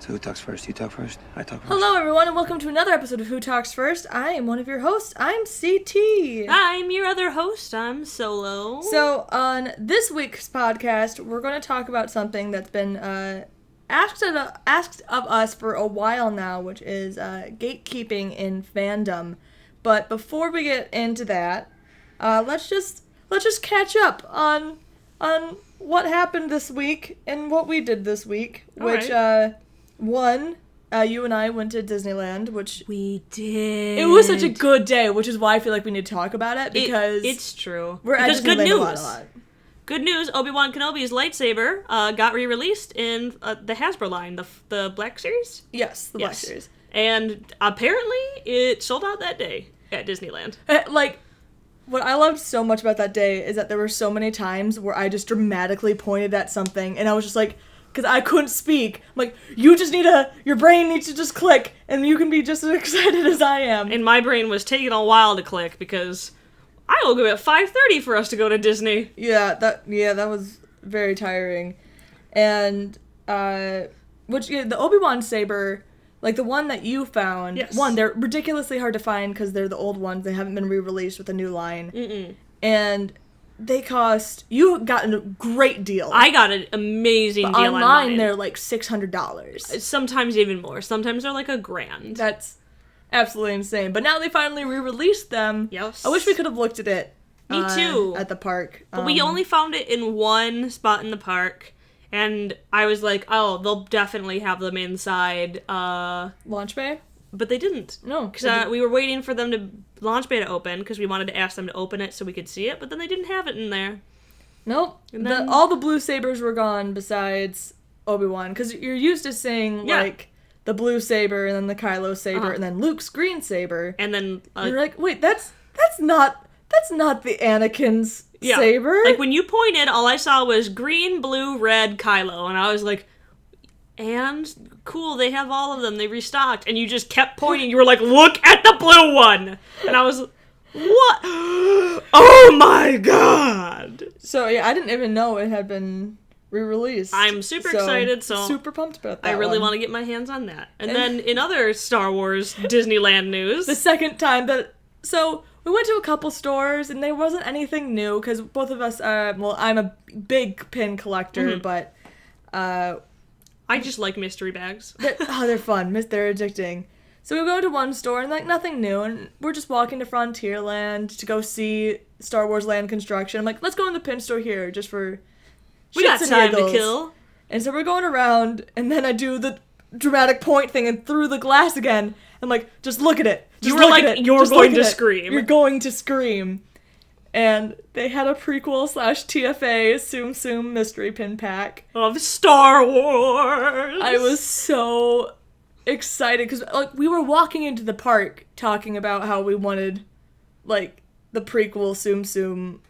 So who talks first? You talk first? I talk first? Hello, everyone, and welcome to another episode of Who Talks First. I am one of your hosts. I'm CT. I'm your other host. I'm Solo. So, on this week's podcast, we're going to talk about something that's been asked of us for a while now, which is gatekeeping in fandom. But before we get into that, let's just catch up on what happened this week and what we did this week, which you and I went to Disneyland, which we did. It was such a good day, which is why I feel like we need to talk about it, because it's true. We're at because Disneyland good news. A lot. Good news, Obi-Wan Kenobi's lightsaber got re-released in the Hasbro line, the Black Series? Yes, the Black Series. And apparently it sold out that day at Disneyland. What I loved so much about that day is that there were so many times where I just dramatically pointed at something, and I was just like, because I couldn't speak, I'm like, your brain needs to just click, and you can be just as excited as I am. And my brain was taking a while to click, because I woke up at 5:30 for us to go to Disney. Yeah, that was very tiring. And, the Obi-Wan saber, like the one that you found, yes. They're ridiculously hard to find because they're the old ones. They haven't been re-released with a new line. Mm-mm. And you got a great deal. I got an amazing deal online. Online, they're like $600. Sometimes even more. Sometimes they're like $1,000. That's absolutely insane. But now they finally re-released them. Yes. I wish we could have looked at it. Me too. At the park. But we only found it in one spot in the park. And I was like, oh, they'll definitely have them inside. Launch bay? But they didn't. No. Because we were waiting for them to launch bay to open, because we wanted to ask them to open it so we could see it, but then they didn't have it in there. Nope. All the blue sabers were gone besides Obi-Wan, because you're used to seeing, like, the blue saber, and then the Kylo saber, and then Luke's green saber. And then... you're like, wait, that's not the Anakin's saber. Like, when you pointed, all I saw was green, blue, red, Kylo, and I was like... And cool, they have all of them. They restocked, and you just kept pointing. You were like, "Look at the blue one," and I was, "What? Oh my god!" So yeah, I didn't even know it had been re-released. I'm super excited. So super pumped about that. I really want to get my hands on that. And then in other Star Wars Disneyland news, the second time so we went to a couple stores, and there wasn't anything new because both of us. I'm a big pin collector, but. I just like mystery bags. They're fun. They're addicting. So we go to one store and like nothing new, and we're just walking to Frontierland to go see Star Wars Land construction. I'm like, let's go in the pin store here just for we got time to kill. And so we're going around, and then I do the dramatic point thing and through the glass again. I'm like, just look at it. You were like, you're going to scream. You're going to scream. And they had a prequel / TFA Tsum Tsum mystery pin pack of Star Wars. I was so excited because like we were walking into the park talking about how we wanted like the prequel Tsum Tsum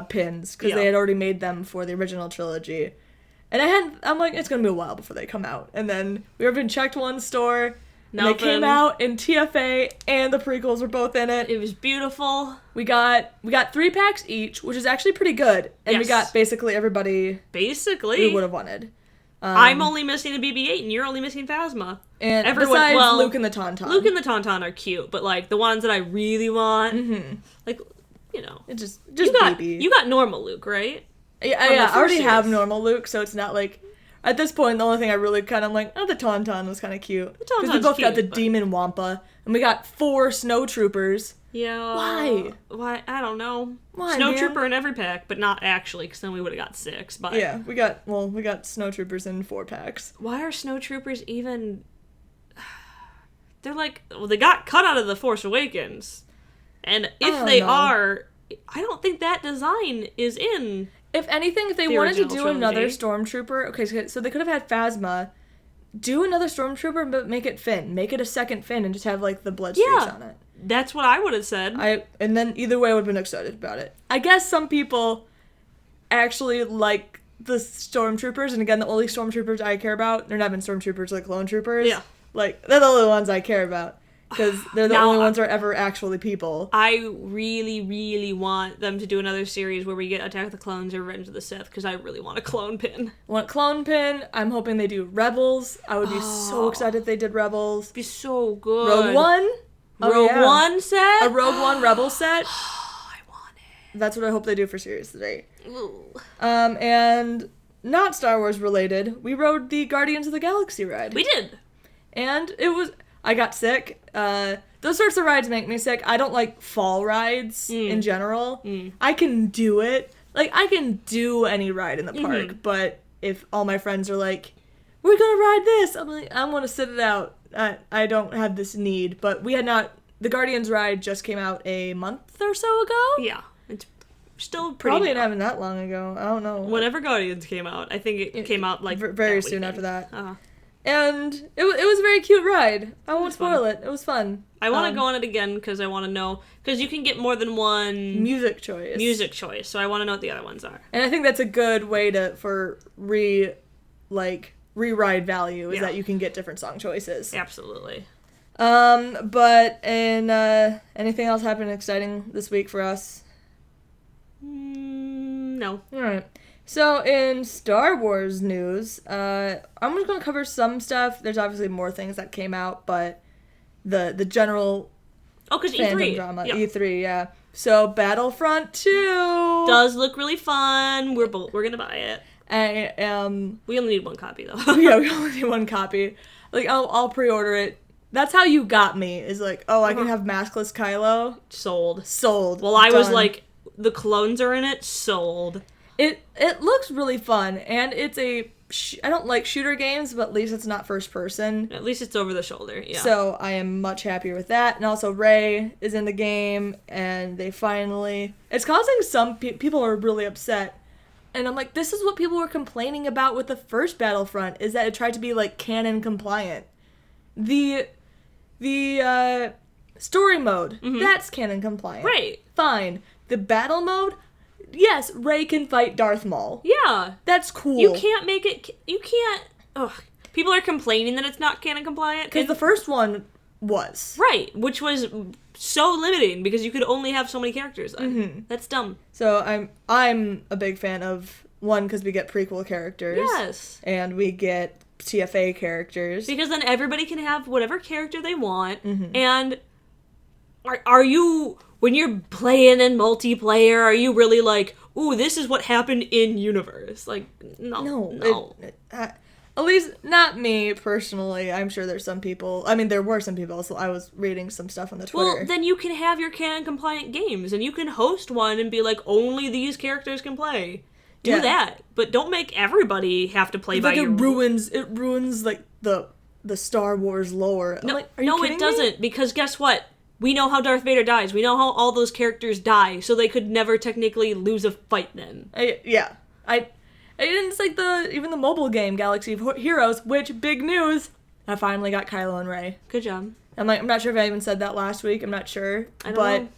pins because they had already made them for the original trilogy, and I'm like, it's gonna be a while before they come out. And then we even checked one store. And they came out in TFA, and the prequels were both in it. It was beautiful. We got 3 packs each, which is actually pretty good. And we got basically everybody we would have wanted. I'm only missing a BB-8, and you're only missing Phasma. And besides Luke and the Tauntaun. Luke and the Tauntaun are cute, but like the ones that I really want, like, you know. It just you got normal Luke, right? Yeah, I already have normal Luke, so it's not like... At this point, the only thing I really kind of like, the Tauntaun was kind of cute. The Tauntaun's because we both got the but... Demon Wampa, and we got 4 Snowtroopers. Yeah. Why? I don't know. Why, Snowtrooper in every pack, but not actually, because then we would have got 6. But yeah, we got Snowtroopers in 4 packs. Why are Snowtroopers even... They're like... Well, they got cut out of The Force Awakens. And if they are... I don't think that design is in... If anything, if they wanted to do another Stormtrooper... Okay, so they could have had Phasma. Do another Stormtrooper, but make it Finn. Make it a second Finn and just have, like, the blood streaks on it. That's what I would have said. And then either way, I would have been excited about it. I guess some people actually like the Stormtroopers, and again, the only Stormtroopers I care about, they're not even Stormtroopers, like Clone Troopers. Yeah. Like, they're the only ones I care about. because they're the only ones who are ever actually people. I really, really want them to do another series where we get Attack of the Clones or Revenge of the Sith, because I really want a clone pin. I want clone pin. I'm hoping they do Rebels. I would be so excited if they did Rebels. It'd be so good. Rogue One? Rogue One set? A Rogue One Rebel set? I want it. That's what I hope they do for Series 3. Ooh. And not Star Wars related, we rode the Guardians of the Galaxy ride. We did. And I got sick. Those sorts of rides make me sick. I don't like fall rides in general. I can do it. Like, I can do any ride in the park, but if all my friends are like, we're gonna ride this, I'm like, I want to sit it out. I don't have this need. But the Guardians ride just came out a month or so ago? Yeah. It's still pretty Probably new. not even that long ago. I don't know. Whenever Guardians came out. I think it came out, like, very that soon weekend. after that. Uh-huh. And it was a very cute ride. I won't spoil it. It was fun. I want to go on it again because I want to know, because you can get more than one music choice. So I want to know what the other ones are. And I think that's a good way for re-ride value is that you can get different song choices. Absolutely. But anything else happened exciting this week for us? No. All right. So in Star Wars news, I'm just going to cover some stuff. There's obviously more things that came out, but the general because fandom E3. drama, Yeah. E3, yeah. So Battlefront 2 does look really fun. We're gonna buy it. We only need one copy though. Yeah, we only need one copy. Like I'll pre-order it. That's how you got me. Is like, oh, I can have maskless Kylo. Sold. Well, I was Done. like, the clones are in it. Sold. It looks really fun, and it's I don't like shooter games, but at least it's not first person. At least it's over the shoulder. Yeah. So I am much happier with that. And also Rey is in the game, and they finally... It's causing some people are really upset. And I'm like, this is what people were complaining about with the first Battlefront, is that it tried to be, like, canon compliant. The story mode, that's canon compliant. Right. Fine. The battle mode, yes, Rey can fight Darth Maul. Yeah. That's cool. You can't make it... You can't... Ugh. People are complaining that it's not canon compliant. Because the first one was. Right, which was so limiting because you could only have so many characters then. Mm-hmm. That's dumb. So I'm a big fan of, one, because we get prequel characters. Yes. And we get TFA characters. Because then everybody can have whatever character they want. Mm-hmm. And are you... When you're playing in multiplayer, are you really like, ooh, this is what happened in universe? Like, no. At least, not me, personally. I'm sure there's some people... I mean, there were some people, so I was reading some stuff on the Twitter. Well, then you can have your canon-compliant games, and you can host one and be like, only these characters can play. Do that. But don't make everybody have to play by your rules. It ruins, like, the Star Wars lore. I'm like, are you kidding it doesn't, because guess what? We know how Darth Vader dies. We know how all those characters die, so they could never technically lose a fight then. It's like even the mobile game Galaxy of Heroes, which, big news, I finally got Kylo and Rey. Good job. I'm not sure if I even said that last week. I'm not sure. I don't know.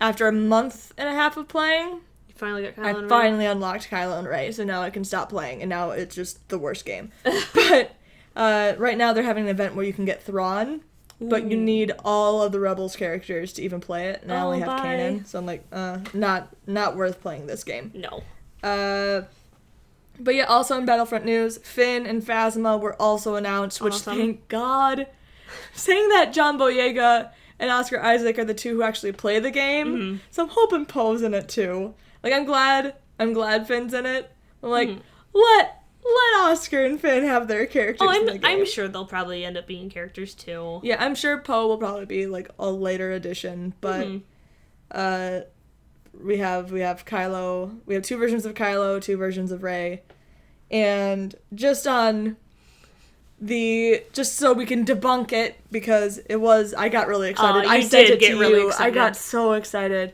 After a month and a half of playing, You finally got Kylo and Rey? I finally unlocked Kylo and Rey, so now I can stop playing, and now it's just the worst game. But right now they're having an event where you can get Thrawn, but you need all of the Rebels characters to even play it, and I only have Kanan, so I'm like, not worth playing this game. No. But yeah, also in Battlefront news, Finn and Phasma were also announced, which, thank God. Saying that John Boyega and Oscar Isaac are the two who actually play the game, so I'm hoping Poe's in it too. Like, I'm glad Finn's in it. I'm like, let Oscar and Finn have their characters in the game. I'm sure they'll probably end up being characters too. Yeah, I'm sure Poe will probably be like a later addition, but we have Kylo. We have 2 versions of Kylo, 2 versions of Rey, and just so we can debunk it, because I got really excited. I sent it to you. I got so excited.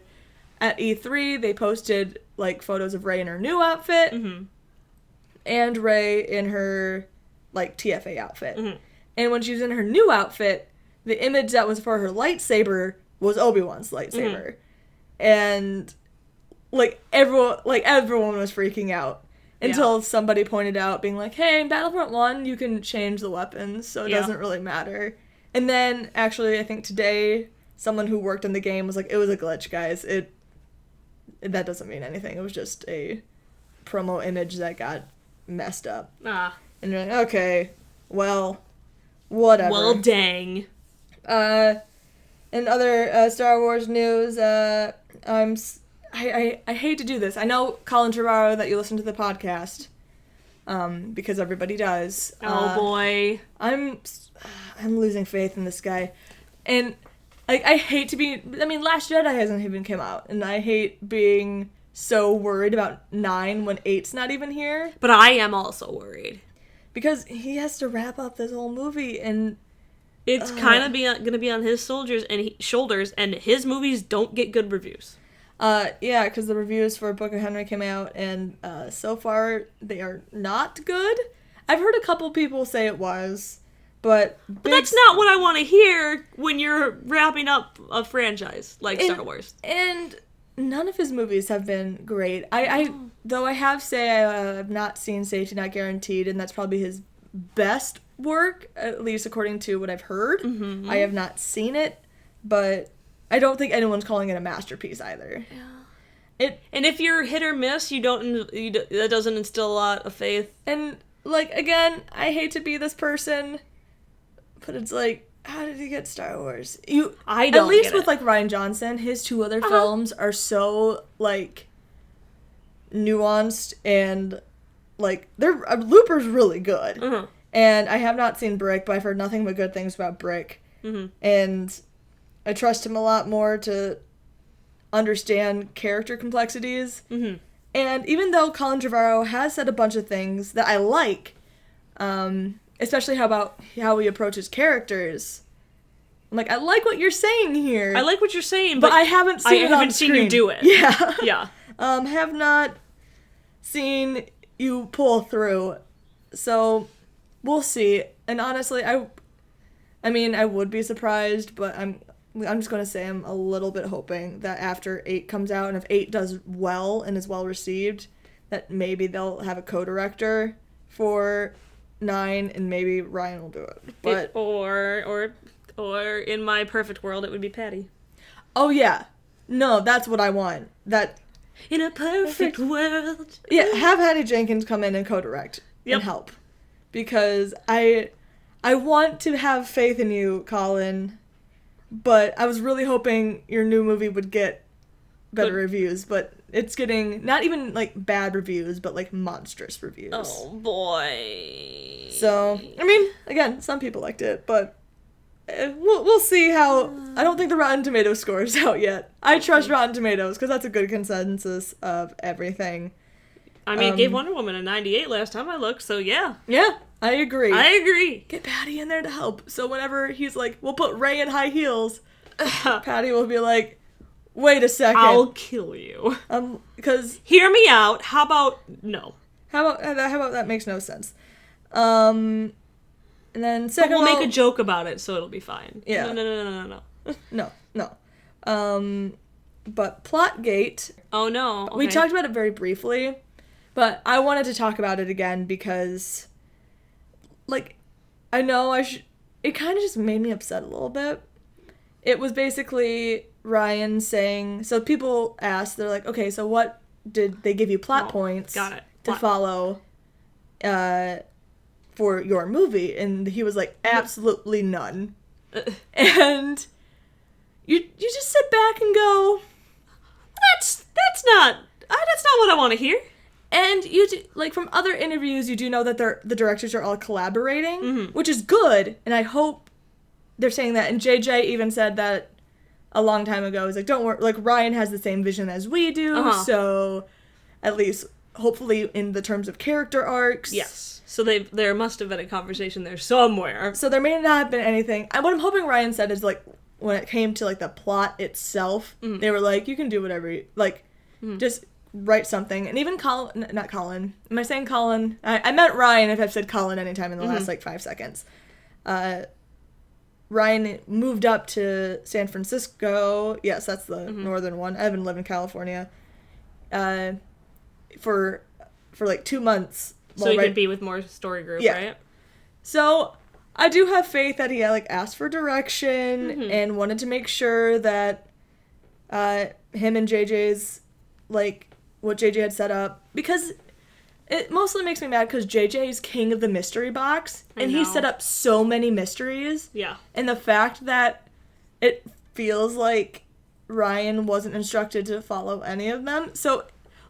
At E3, they posted like photos of Rey in her new outfit. And Rey in her, like, TFA outfit. And when she was in her new outfit, the image that was for her lightsaber was Obi-Wan's lightsaber. And, everyone was freaking out. Until somebody pointed out, being like, hey, in Battlefront 1, you can change the weapons, so it doesn't really matter. And then, actually, I think today, someone who worked in the game was like, it was a glitch, guys. That doesn't mean anything. It was just a promo image that got messed up. Ah. And you're like, okay, well, whatever. Well, dang. In other Star Wars news, I hate to do this. I know, Colin Trevorrow, that you listen to the podcast, because everybody does. Oh, boy. I'm losing faith in this guy. And I hate to be... I mean, Last Jedi hasn't even come out, and I hate being so worried about 9 when 8's not even here. But I am also worried. Because he has to wrap up this whole movie, and... It's kind of going to be on his shoulders, and his movies don't get good reviews. Yeah, because the reviews for Book of Henry came out, and so far they are not good. I've heard a couple people say it was, but that's not what I want to hear when you're wrapping up a franchise like Star Wars. And none of his movies have been great. Though I have I've not seen Safety Not Guaranteed, and that's probably his best work, at least according to what I've heard. Mm-hmm. I have not seen it, but I don't think anyone's calling it a masterpiece either. Yeah. And if you're hit or miss, that doesn't instill a lot of faith. And like, again, I hate to be this person, but it's like, how did you get Star Wars? I don't. At least get with it. like Rian Johnson, his 2 other films are so like nuanced, and like Looper's really good. Uh-huh. And I have not seen Brick, but I've heard nothing but good things about Brick. Mm-hmm. And I trust him a lot more to understand character complexities. Mm-hmm. And even though Colin Trevorrow has said a bunch of things that I like, especially how he approaches characters, I'm like, I like what you're saying here. I like what you're saying, but I haven't seen it on seen you do it. Yeah. Yeah. Have not seen you pull through. So we'll see. And honestly, I mean, I would be surprised, but I'm just going to say I'm a little bit hoping that after 8 comes out, and if 8 does well and is well received, that maybe they'll have a co-director for 9, and maybe Ryan will do it. But or in my perfect world, it would be Patty. Oh yeah, no, that's what I want. That in a perfect world. Yeah, have Hattie Jenkins come in and co-direct and help, because I want to have faith in you, Colin. But I was really hoping your new movie would get better reviews, but it's getting not even like bad reviews, but like monstrous reviews. Oh boy. So, I mean, again, some people liked it, but we'll see how. I don't think the Rotten Tomatoes score is out yet. I trust Rotten Tomatoes because that's a good consensus of everything. I mean, it gave Wonder Woman a 98 last time I looked, so yeah. Yeah, I agree. Get Patty in there to help. So whenever he's like, we'll put Ray in high heels, Patty will be like, wait a second. I'll kill you. Because... Hear me out. How about no? How about that makes no sense? And then second we'll make a joke about it, so it'll be fine. Yeah. No. But Plotgate... Oh, no. Okay. We talked about it very briefly, but I wanted to talk about it again because... Like, I know it kind of just made me upset a little bit. It was basically Ryan saying... So people asked, they're like, okay, so what did they give you plot points to follow for your movie? And he was like, absolutely none. And you just sit back and go... That's not what I want to hear. And you do, like, from other interviews, you do know that the directors are all collaborating, mm-hmm. which is good, and I hope they're saying that. And JJ even said that a long time ago. He's like, don't worry, like, Ryan has the same vision as we do, so at least, hopefully, in the terms of character arcs. Yes. So there must have been a conversation there somewhere. So there may not have been anything. What I'm hoping Ryan said is, like, when it came to, like, the plot itself, mm-hmm. they were like, you can do whatever you, like, mm-hmm. just... write something. And even not Colin. Am I saying Colin? I meant Ryan if I've said Colin anytime in the last, 5 seconds. Ryan moved up to San Francisco. Yes, that's the northern one. I haven't lived in California. For like 2 months. So you could be with more story group, right? So, I do have faith that he asked for direction and wanted to make sure that him and JJ's what JJ had set up, because it mostly makes me mad because JJ's king of the mystery box and he set up so many mysteries. Yeah. And the fact that it feels like Ryan wasn't instructed to follow any of them. So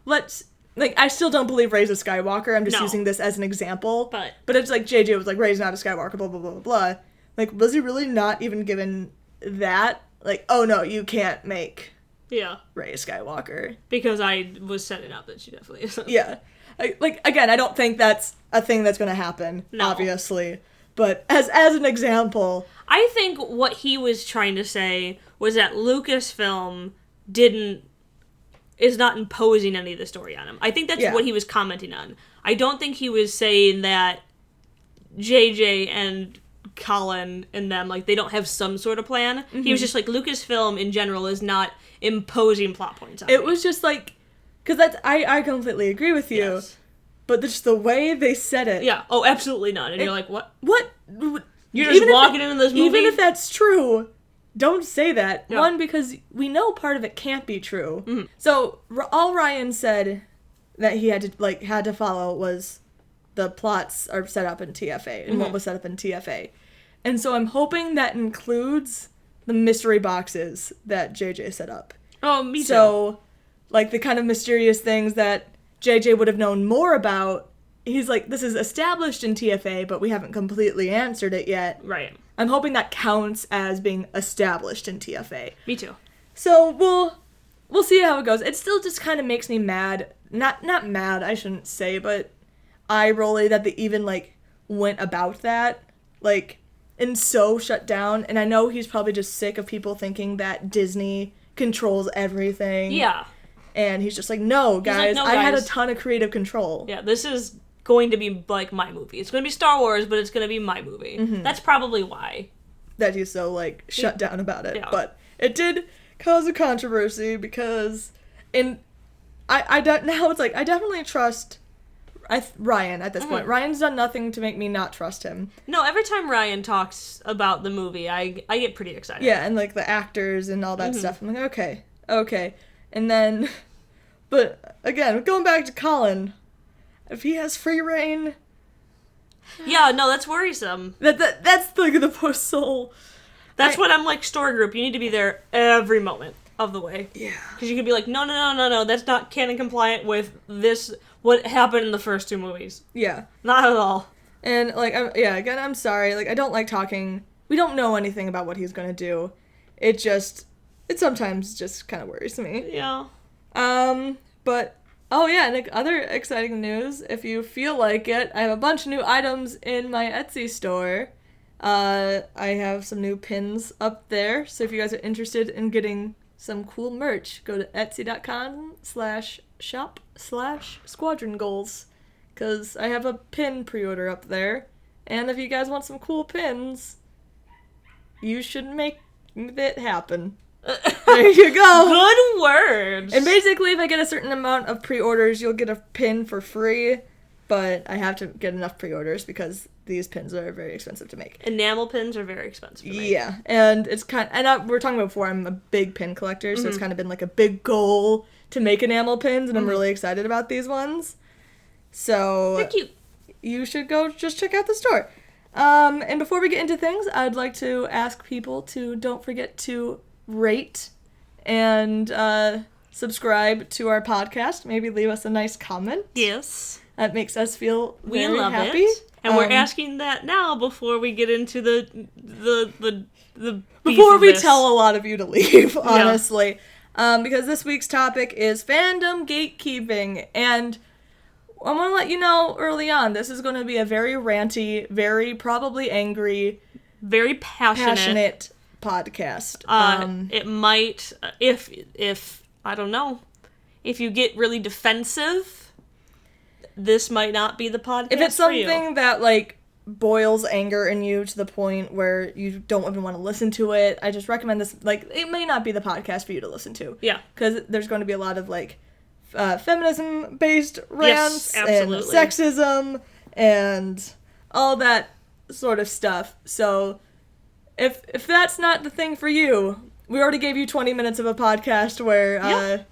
I still don't believe Rey's a Skywalker. I'm just using this as an example. But it's like JJ was like, Rey's not a Skywalker, blah, blah, blah, blah, blah. Was he really not even given that? Oh no, you can't make Rey a Skywalker. Because I was setting up that she definitely isn't. Yeah. Again, I don't think that's a thing that's going to happen, obviously. But as an example... I think what he was trying to say was that Lucasfilm is not imposing any of the story on him. I think that's what he was commenting on. I don't think he was saying that JJ and Colin and them, they don't have some sort of plan. Mm-hmm. He was just Lucasfilm in general is not imposing plot points on me. It was just because I completely agree with you. Yes. But just the way they said it. Yeah. Oh, absolutely not. And you're like, what? What? You're just walking into this movie? Even if that's true, don't say that. Yeah. One, because we know part of it can't be true. Mm-hmm. So all Ryan said that he had to follow was the plots are set up in TFA and what was set up in TFA. And so I'm hoping that includes the mystery boxes that JJ set up. Oh, me too. So, the kind of mysterious things that JJ would have known more about, he's this is established in TFA, but we haven't completely answered it yet. Right. I'm hoping that counts as being established in TFA. Me too. So we'll see how it goes. It still just kind of makes me mad. Not mad, I shouldn't say, but eye-rolly that they even, went about that. And so shut down. And I know he's probably just sick of people thinking that Disney controls everything. Yeah. And he's just no, guys, I had a ton of creative control. Yeah, this is going to be, my movie. It's going to be Star Wars, but it's going to be my movie. Mm-hmm. That's probably why. That he's so, shut down about it. Yeah. But it did cause a controversy because, I definitely trust Ryan at this point. Ryan's done nothing to make me not trust him. No, every time Ryan talks about the movie, I get pretty excited. Yeah, and, the actors and all that stuff. I'm okay. And then, but again, going back to Colin, if he has free reign... Yeah, no, that's worrisome. That's the post-soul... That's when I'm story group, you need to be there every moment of the way. Yeah. Because you could be no, that's not canon compliant with this, what happened in the first two movies. Yeah. Not at all. And, again, I'm sorry, I don't like talking... We don't know anything about what he's gonna do. It sometimes just kind of worries me. Yeah. But, oh yeah, and other exciting news, if you feel like it, I have a bunch of new items in my Etsy store. I have some new pins up there, so if you guys are interested in getting some cool merch, go to etsy.com/shop/squadron goals, because I have a pin pre-order up there, and if you guys want some cool pins, you should make it happen. There you go. Good words. And basically, if I get a certain amount of pre-orders, you'll get a pin for free. But I have to get enough pre-orders because these pins are very expensive to make. Enamel pins are very expensive to make. Yeah, and it's we were talking about before, I'm a big pin collector, so it's kind of been a big goal to make enamel pins, and I'm really excited about these ones. So they're cute. You should go just check out the store. And before we get into things, I'd like to ask people to don't forget to rate and subscribe to our podcast. Maybe leave us a nice comment. Yes. That makes us feel very happy. It. And we're asking that now before we get into the before we tell a lot of you to leave, honestly. Yeah. Because this week's topic is Fandom Gatekeeping. And I want to let you know early on, this is going to be a very ranty, very probably angry, very passionate podcast. It might, if I don't know, if you get really defensive, this might not be the podcast. If it's something that boils anger in you to the point where you don't even want to listen to it, I just recommend this. It may not be the podcast for you to listen to. Yeah, because there's going to be a lot of feminism-based rants and sexism and all that sort of stuff. So if that's not the thing for you, we already gave you 20 minutes of a podcast where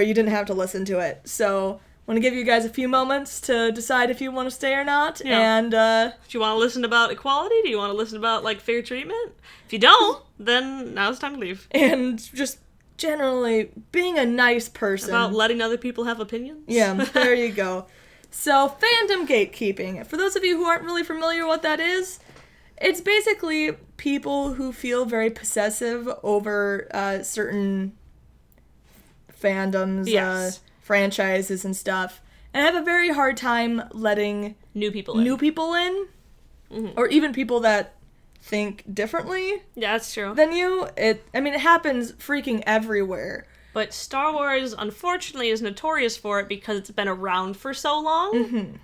you didn't have to listen to it. So I want to give you guys a few moments to decide if you want to stay or not. Yeah. And do you want to listen about equality? Do you want to listen about like fair treatment? If you don't, then now's the time to leave. And just generally being a nice person. About letting other people have opinions? Yeah, there you go. So, fandom gatekeeping. For those of you who aren't really familiar what that is, it's basically people who feel very possessive over certain fandoms, Yes. franchises and stuff, and have a very hard time letting New people in. Mm-hmm. Or even people that think differently Yeah, that's true. than you. It happens freaking everywhere. But Star Wars, unfortunately, is notorious for it because it's been around for so long. Mm-hmm.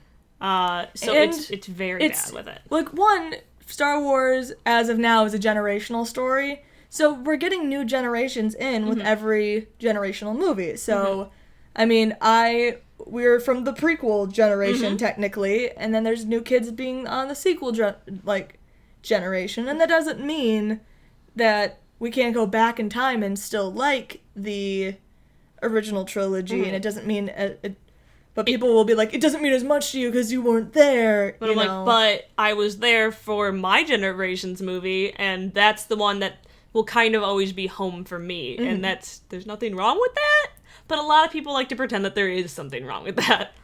So And it's very bad with it. Like, one, Star Wars, as of now, is a generational story. So we're getting new generations in with every generational movie. So, I mean, we're from the prequel generation, technically, and then there's new kids being on the sequel, generation. And that doesn't mean that we can't go back in time and still like the original trilogy, and it doesn't mean... But people will be like, it doesn't mean as much to you because you weren't there, But I'm like, but I was there for my generation's movie, and that's the one that will kind of always be home for me. And there's nothing wrong with that, but a lot of people like to pretend that there is something wrong with that.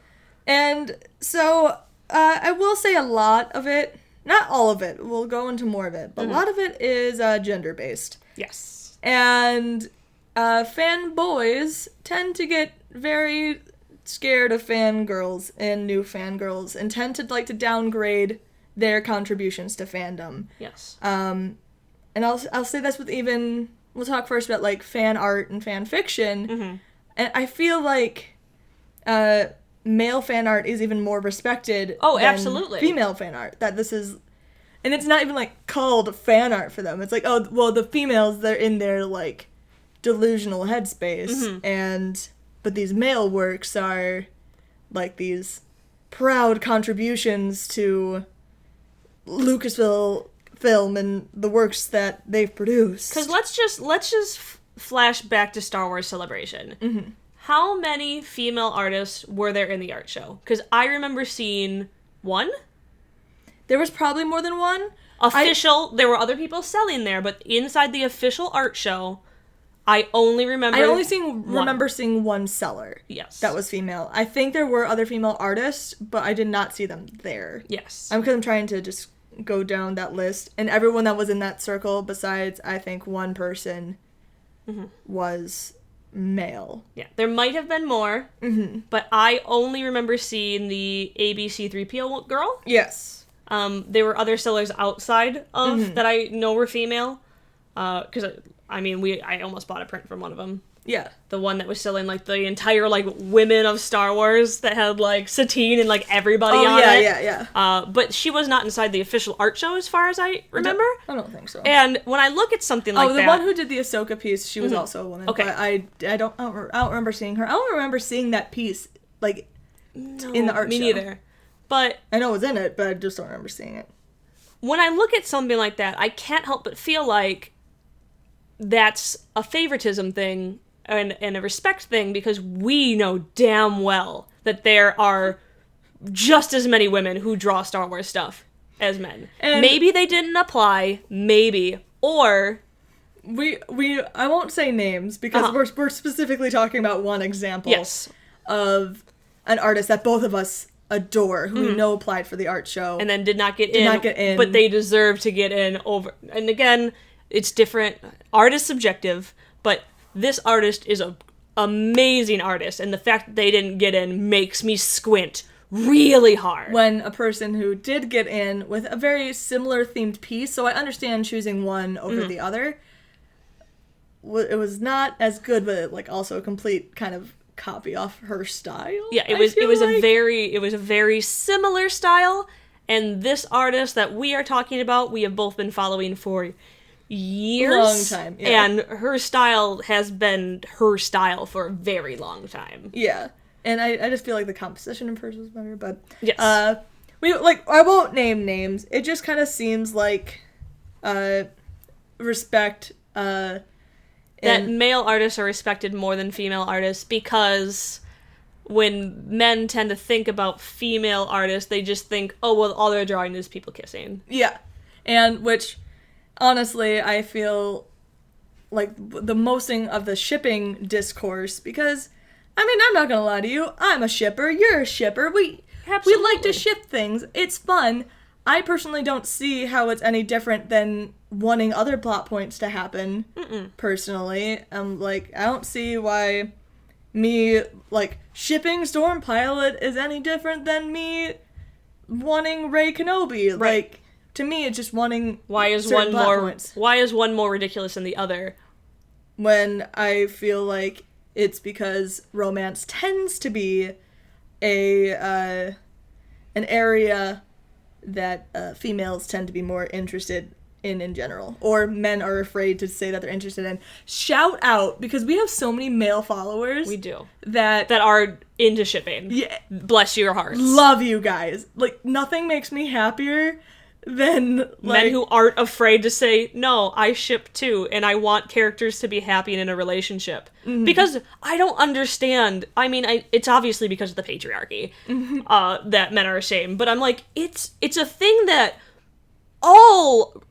And so, I will say a lot of it, not all of it, we'll go into more of it, but a lot of it is gender-based. Yes. And fanboys tend to get very scared of fangirls and new fangirls and tend to like to downgrade their contributions to fandom. Yes. And I'll say this with we'll talk first about like fan art and fan fiction. And I feel like male fan art is even more respected Oh, than absolutely. female fan art. That this is, and it's not even like called fan art for them. It's like, oh, well, the females, they're in their like delusional headspace, but these male works are like these proud contributions to Lucasfilm and the works that they've produced. Because let's just flash back to Star Wars Celebration. How many female artists were there in the art show? Because I remember seeing one. There was probably more than one. There were other people selling there, but inside the official art show, I only remember... remember seeing one seller. Yes. That was female. I think there were other female artists, but I did not see them there. Yes. Because I'm trying to just go down that list. And everyone that was in that circle, besides, I think, one person, was male. Yeah. There might have been more, but I only remember seeing the ABC3PO girl. Yes. There were other sellers outside of that I know were female. Because... I almost bought a print from one of them. Yeah. The one that was selling, like, the entire, like, women of Star Wars that had, like, Satine and, like, everybody on it. Yeah. But she was not inside the official art show, as far as I remember. I don't think so. And when I look at something like that... Oh, the one who did the Ahsoka piece, she was also a woman. Okay. But I don't remember seeing her. I don't remember seeing that piece, like, in the art show. Me neither. But... I know it was in it, but I just don't remember seeing it. When I look at something like that, I can't help but feel like that's a favoritism thing and a respect thing, because we know damn well that there are just as many women who draw Star Wars stuff as men. And maybe they didn't apply, maybe, or... I won't say names, because we're specifically talking about one example of an artist that both of us adore, who we know applied for the art show. And then did not get in, but they deserve to get in over... And again... It's different. Art is subjective, but this artist is an amazing artist, and the fact that they didn't get in makes me squint really hard. When a person who did get in with a very similar themed piece, so I understand choosing one over the other, it was not as good, but like also a complete kind of copy off her style. Yeah, it was a very similar style, and this artist that we are talking about, we have both been following for years. Long time, yeah. And her style has been her style for a very long time. Yeah. And I just feel like the composition in hers was better, but... Yes. I won't name names. It just kind of seems like respect that male artists are respected more than female artists, because when men tend to think about female artists, they just think, oh, well, all they're drawing is people kissing. Yeah. And which, honestly, I feel like the mosting of the shipping discourse, because, I mean, I'm not gonna lie to you, I'm a shipper, you're a shipper, we like to ship things, it's fun. I personally don't see how it's any different than wanting other plot points to happen, personally. Like, I don't see why me, like, shipping Stormpilot is any different than me wanting Rey Kenobi. Right. Like, to me, it's just wanting why is certain one plot more points. Why is one more ridiculous than the other? When I feel like it's because romance tends to be an area that females tend to be more interested in general, or men are afraid to say that they're interested in. Shout out, because we have so many male followers. We do. That are into shipping. Yeah. Bless your hearts. Love you guys. Like, nothing makes me happier than, like, men who aren't afraid to say, no, I ship too, and I want characters to be happy and in a relationship. Mm-hmm. Because I don't understand. I mean, it's obviously because of the patriarchy that men are ashamed, but I'm like, it's a thing that all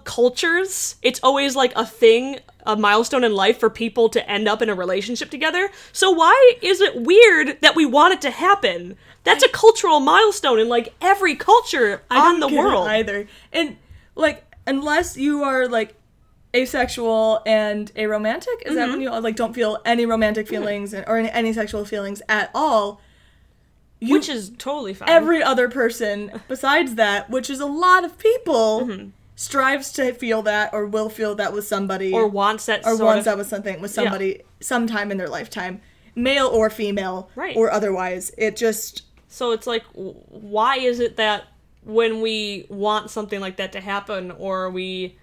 cultures, it's always like a thing, a milestone in life for people to end up in a relationship together. So why is it weird that we want it to happen? That's a cultural milestone in, like, every culture on the world. Either. And, like, unless you are, like, asexual and aromantic, is that when you, like, don't feel any romantic feelings or any sexual feelings at all? Which is totally fine. Every other person besides that, which is a lot of people, strives to feel that or will feel that with somebody. Or wants that with somebody sometime in their lifetime. Male or female. Right. Or otherwise. It just... So it's like, why is it that when we want something like that to happen, or we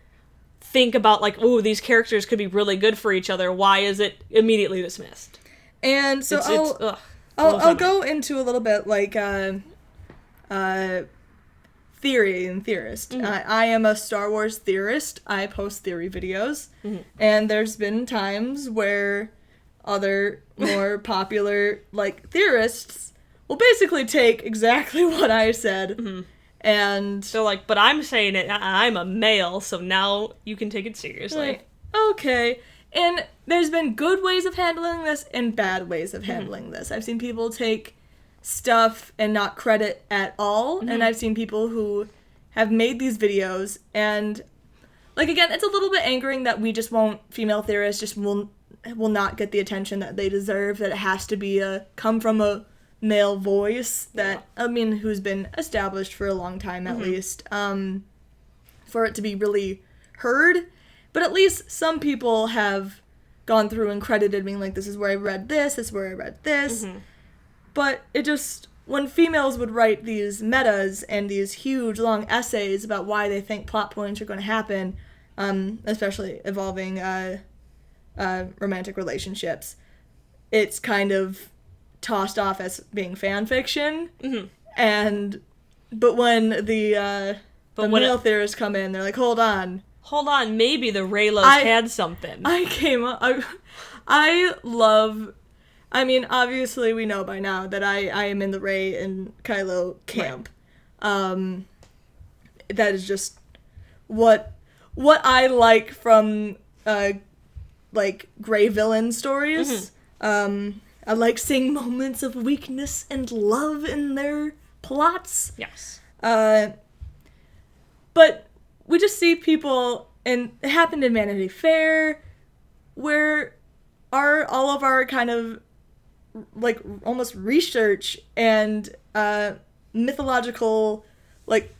think about, like, ooh, these characters could be really good for each other, why is it immediately dismissed? And so I'll go into a little bit, like, theory and theorist. I am a Star Wars theorist. I post theory videos. And there's been times where other more popular, like, theorists will basically take exactly what I said, and... So, like, but I'm saying it, I'm a male, so now you can take it seriously. Like, okay. And there's been good ways of handling this and bad ways of handling this. I've seen people take stuff and not credit at all, and I've seen people who have made these videos, and, like, again, it's a little bit angering that we just won't, female theorists just will not get the attention that they deserve, that it has to be come from a male voice that, I mean, who's been established for a long time at least, for it to be really heard. But at least some people have gone through and credited me, like, this is where I read this is where I read this. But it just, when females would write these metas and these huge long essays about why they think plot points are going to happen, especially involving romantic relationships, it's kind of tossed off as being fan fiction, but when the male theorists come in, they're like, hold on, maybe the Raylos had something. I mean, obviously we know by now that I am in the Rey and Kylo camp. Right. That is just what I like from like gray villain stories. I like seeing moments of weakness and love in their plots. Yes. But we just see people, and it happened in Vanity Fair, where all of our kind of, like, almost research and mythological, like,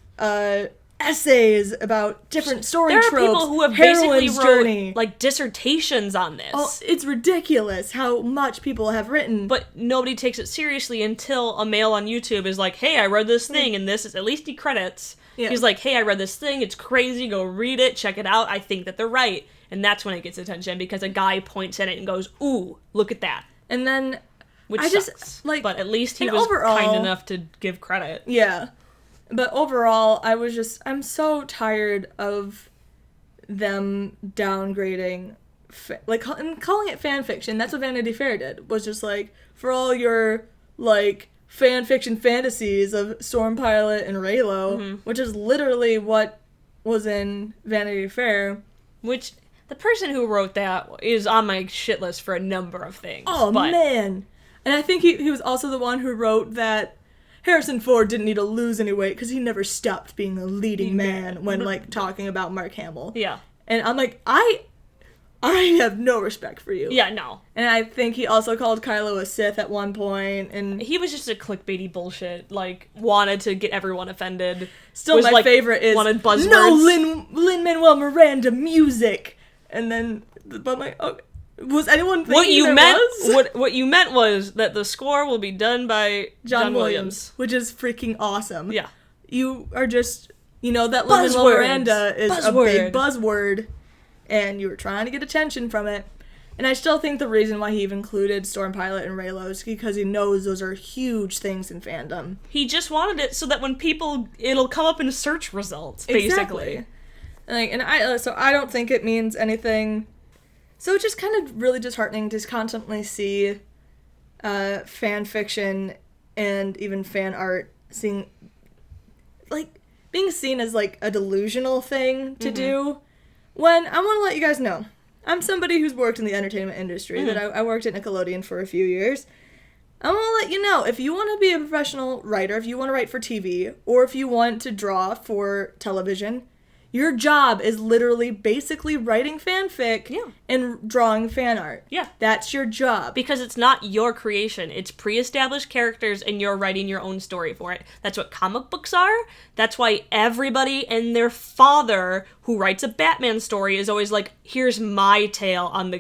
essays about different story tropes. There are people who have basically wrote, like, dissertations on this. Oh, it's ridiculous how much people have written. But nobody takes it seriously until a male on YouTube is like, hey, I read this thing, and this is, at least he credits. Yeah. He's like, hey, I read this thing, it's crazy, go read it, check it out, I think that they're right. And that's when it gets attention, because a guy points at it and goes, ooh, look at that. And then... Which sucks. But at least he was kind enough to give credit. Yeah. But overall, I'm so tired of them downgrading, and calling it fan fiction. That's what Vanity Fair did, was just like, for all your, like, fan fiction fantasies of Stormpilot and Raylo, which is literally what was in Vanity Fair. Which, the person who wrote that is on my shit list for a number of things. Oh, man. And I think he was also the one who wrote that Harrison Ford didn't need to lose any weight because he never stopped being a leading man when, like, talking about Mark Hamill. Yeah. And I'm like, I have no respect for you. Yeah, no. And I think he also called Kylo a Sith at one point, and he was just a clickbaity bullshit, like, wanted to get everyone offended. Still, my favorite is, wanted buzzwords. No Lin-Manuel Miranda music! And then, but I'm like, okay. Was anyone thinking What you meant was that the score will be done by John Williams. Which is freaking awesome. Yeah. You are just, that Lin-Manuel Miranda is a big buzzword, and you were trying to get attention from it. And I still think the reason why he even included Stormpilot and Raylo is because he knows those are huge things in fandom. He just wanted it so that when it'll come up in search results, basically. Exactly. So I don't think it means anything. So it's just kind of really disheartening to constantly see fan fiction and even fan art being seen as, like, a delusional thing to do, when I want to let you guys know, I'm somebody who's worked in the entertainment industry, that I worked at Nickelodeon for a few years. I want to let you know, if you want to be a professional writer, if you want to write for TV, or if you want to draw for television, your job is literally basically writing fanfic and drawing fan art. Yeah. That's your job. Because it's not your creation. It's pre-established characters and you're writing your own story for it. That's what comic books are. That's why everybody and their father who writes a Batman story is always like, here's my tale on the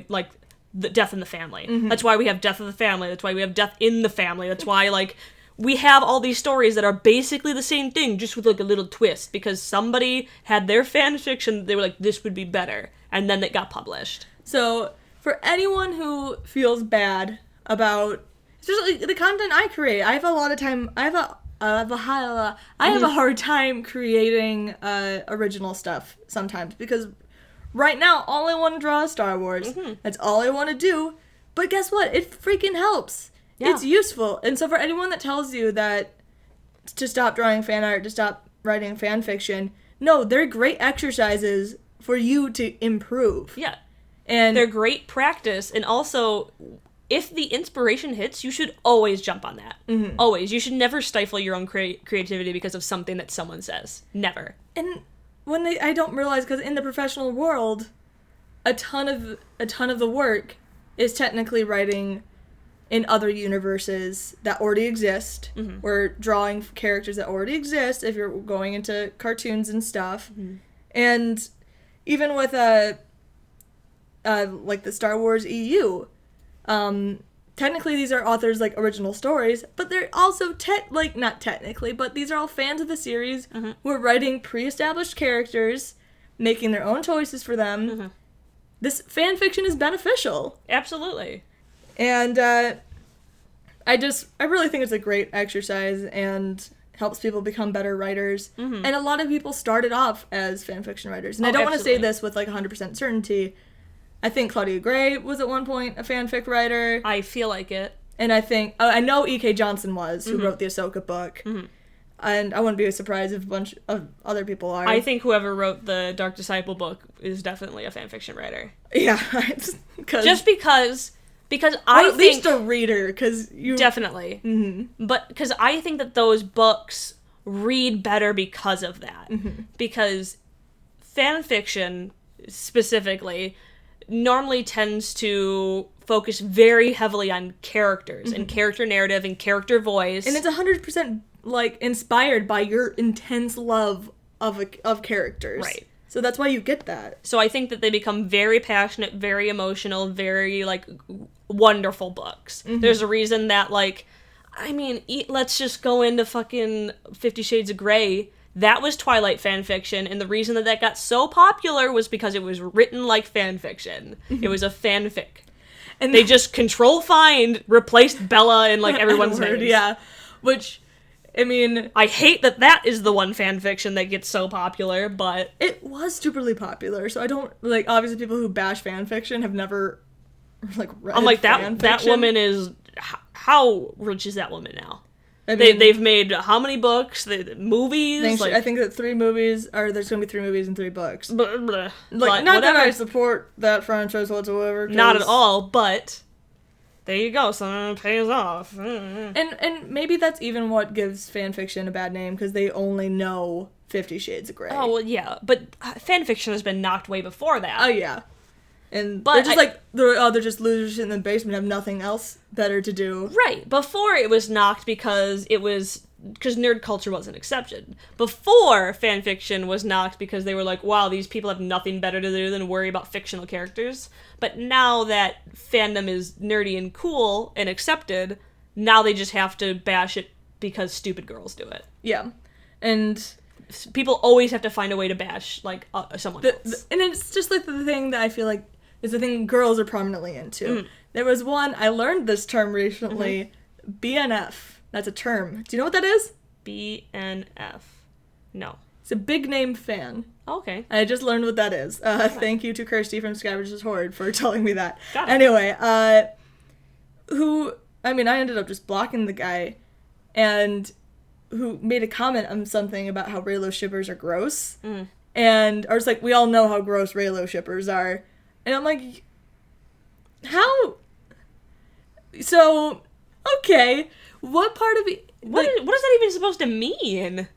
death in the family. That's why we have Death of the Family. That's why we have Death in the Family. That's why, like, we have all these stories that are basically the same thing, just with, like, a little twist, because somebody had their fan fiction, they were like, this would be better, and then it got published. So, for anyone who feels bad about, especially the content I create, I have a lot of time, I have a hard time creating original stuff sometimes, because right now, all I want to draw is Star Wars. That's all I want to do, but guess what? It freaking helps. Yeah. It's useful. And so for anyone that tells you that to stop drawing fan art, to stop writing fan fiction, no, they're great exercises for you to improve. Yeah. And they're great practice. And also, if the inspiration hits, you should always jump on that. Always. You should never stifle your own creativity because of something that someone says. Never. And I don't realize, because in the professional world, a ton of the work is technically writing in other universes that already exist, or drawing characters that already exist if you're going into cartoons and stuff. And even with like the Star Wars EU, technically these are authors' like original stories, but they're also not technically, but these are all fans of the series who are writing pre-established characters, making their own choices for them. This fan fiction is beneficial. Absolutely. And I really think it's a great exercise and helps people become better writers. And a lot of people started off as fan fiction writers. And I don't want to say this with like 100% certainty. I think Claudia Gray was at one point a fanfic writer. I feel like it. And I think, I know E.K. Johnson was, who wrote the Ahsoka book. And I wouldn't be surprised if a bunch of other people are. I think whoever wrote the Dark Disciple book is definitely a fanfiction writer. Yeah. Just because I think... at least a reader, because you... Definitely. But because I think that those books read better because of that. Because fanfiction, specifically, normally tends to focus very heavily on characters and character narrative and character voice. And it's 100% like inspired by your intense love of characters. Right. So that's why you get that. So I think that they become very passionate, very emotional, very like wonderful books. There's a reason that like, I mean, let's just go into fucking 50 Shades of Grey. That was Twilight fanfiction, and the reason that got so popular was because it was written like fanfiction. It was a fanfic. And they just Control-Find replaced Bella and like everyone's names. Yeah. Which I mean, I hate that is the one fan fiction that gets so popular, but it was stupidly popular, so I don't, like, obviously people who bash fan fiction have never, like, read I'm like, fan that fiction. woman is, how rich is that woman now? I mean, They've made how many books? Movies? I think that 3 movies, or there's gonna be 3 movies and 3 books. Blah, blah. Like, not that I support that franchise whatsoever. Not at all, but there you go, something pays off. And maybe that's even what gives fanfiction a bad name, because they only know 50 Shades of Grey. Oh, well, yeah, but fanfiction has been knocked way before that. Oh, yeah. And but they're just they're just losers in the basement, have nothing else better to do. Right. Before it was knocked because nerd culture wasn't accepted. Before fanfiction was knocked because they were like, wow, these people have nothing better to do than worry about fictional characters. But now that fandom is nerdy and cool and accepted, now they just have to bash it because stupid girls do it. Yeah. And people always have to find a way to bash, like, someone else. And it's just, like, the thing that I feel like is the thing girls are prominently into. There was one, I learned this term recently, BNF. That's a term. Do you know what that is? BNF. No. It's a big name fan. Okay. I just learned what that is. Thank you to Kirsty from Scavenger's Horde for telling me that. Got it. Anyway, I ended up just blocking the guy, and who made a comment on something about how Raylo shippers are gross. And I was like, we all know how gross Raylo shippers are. And I'm like, how? So, okay, what part of it? What is that even supposed to mean?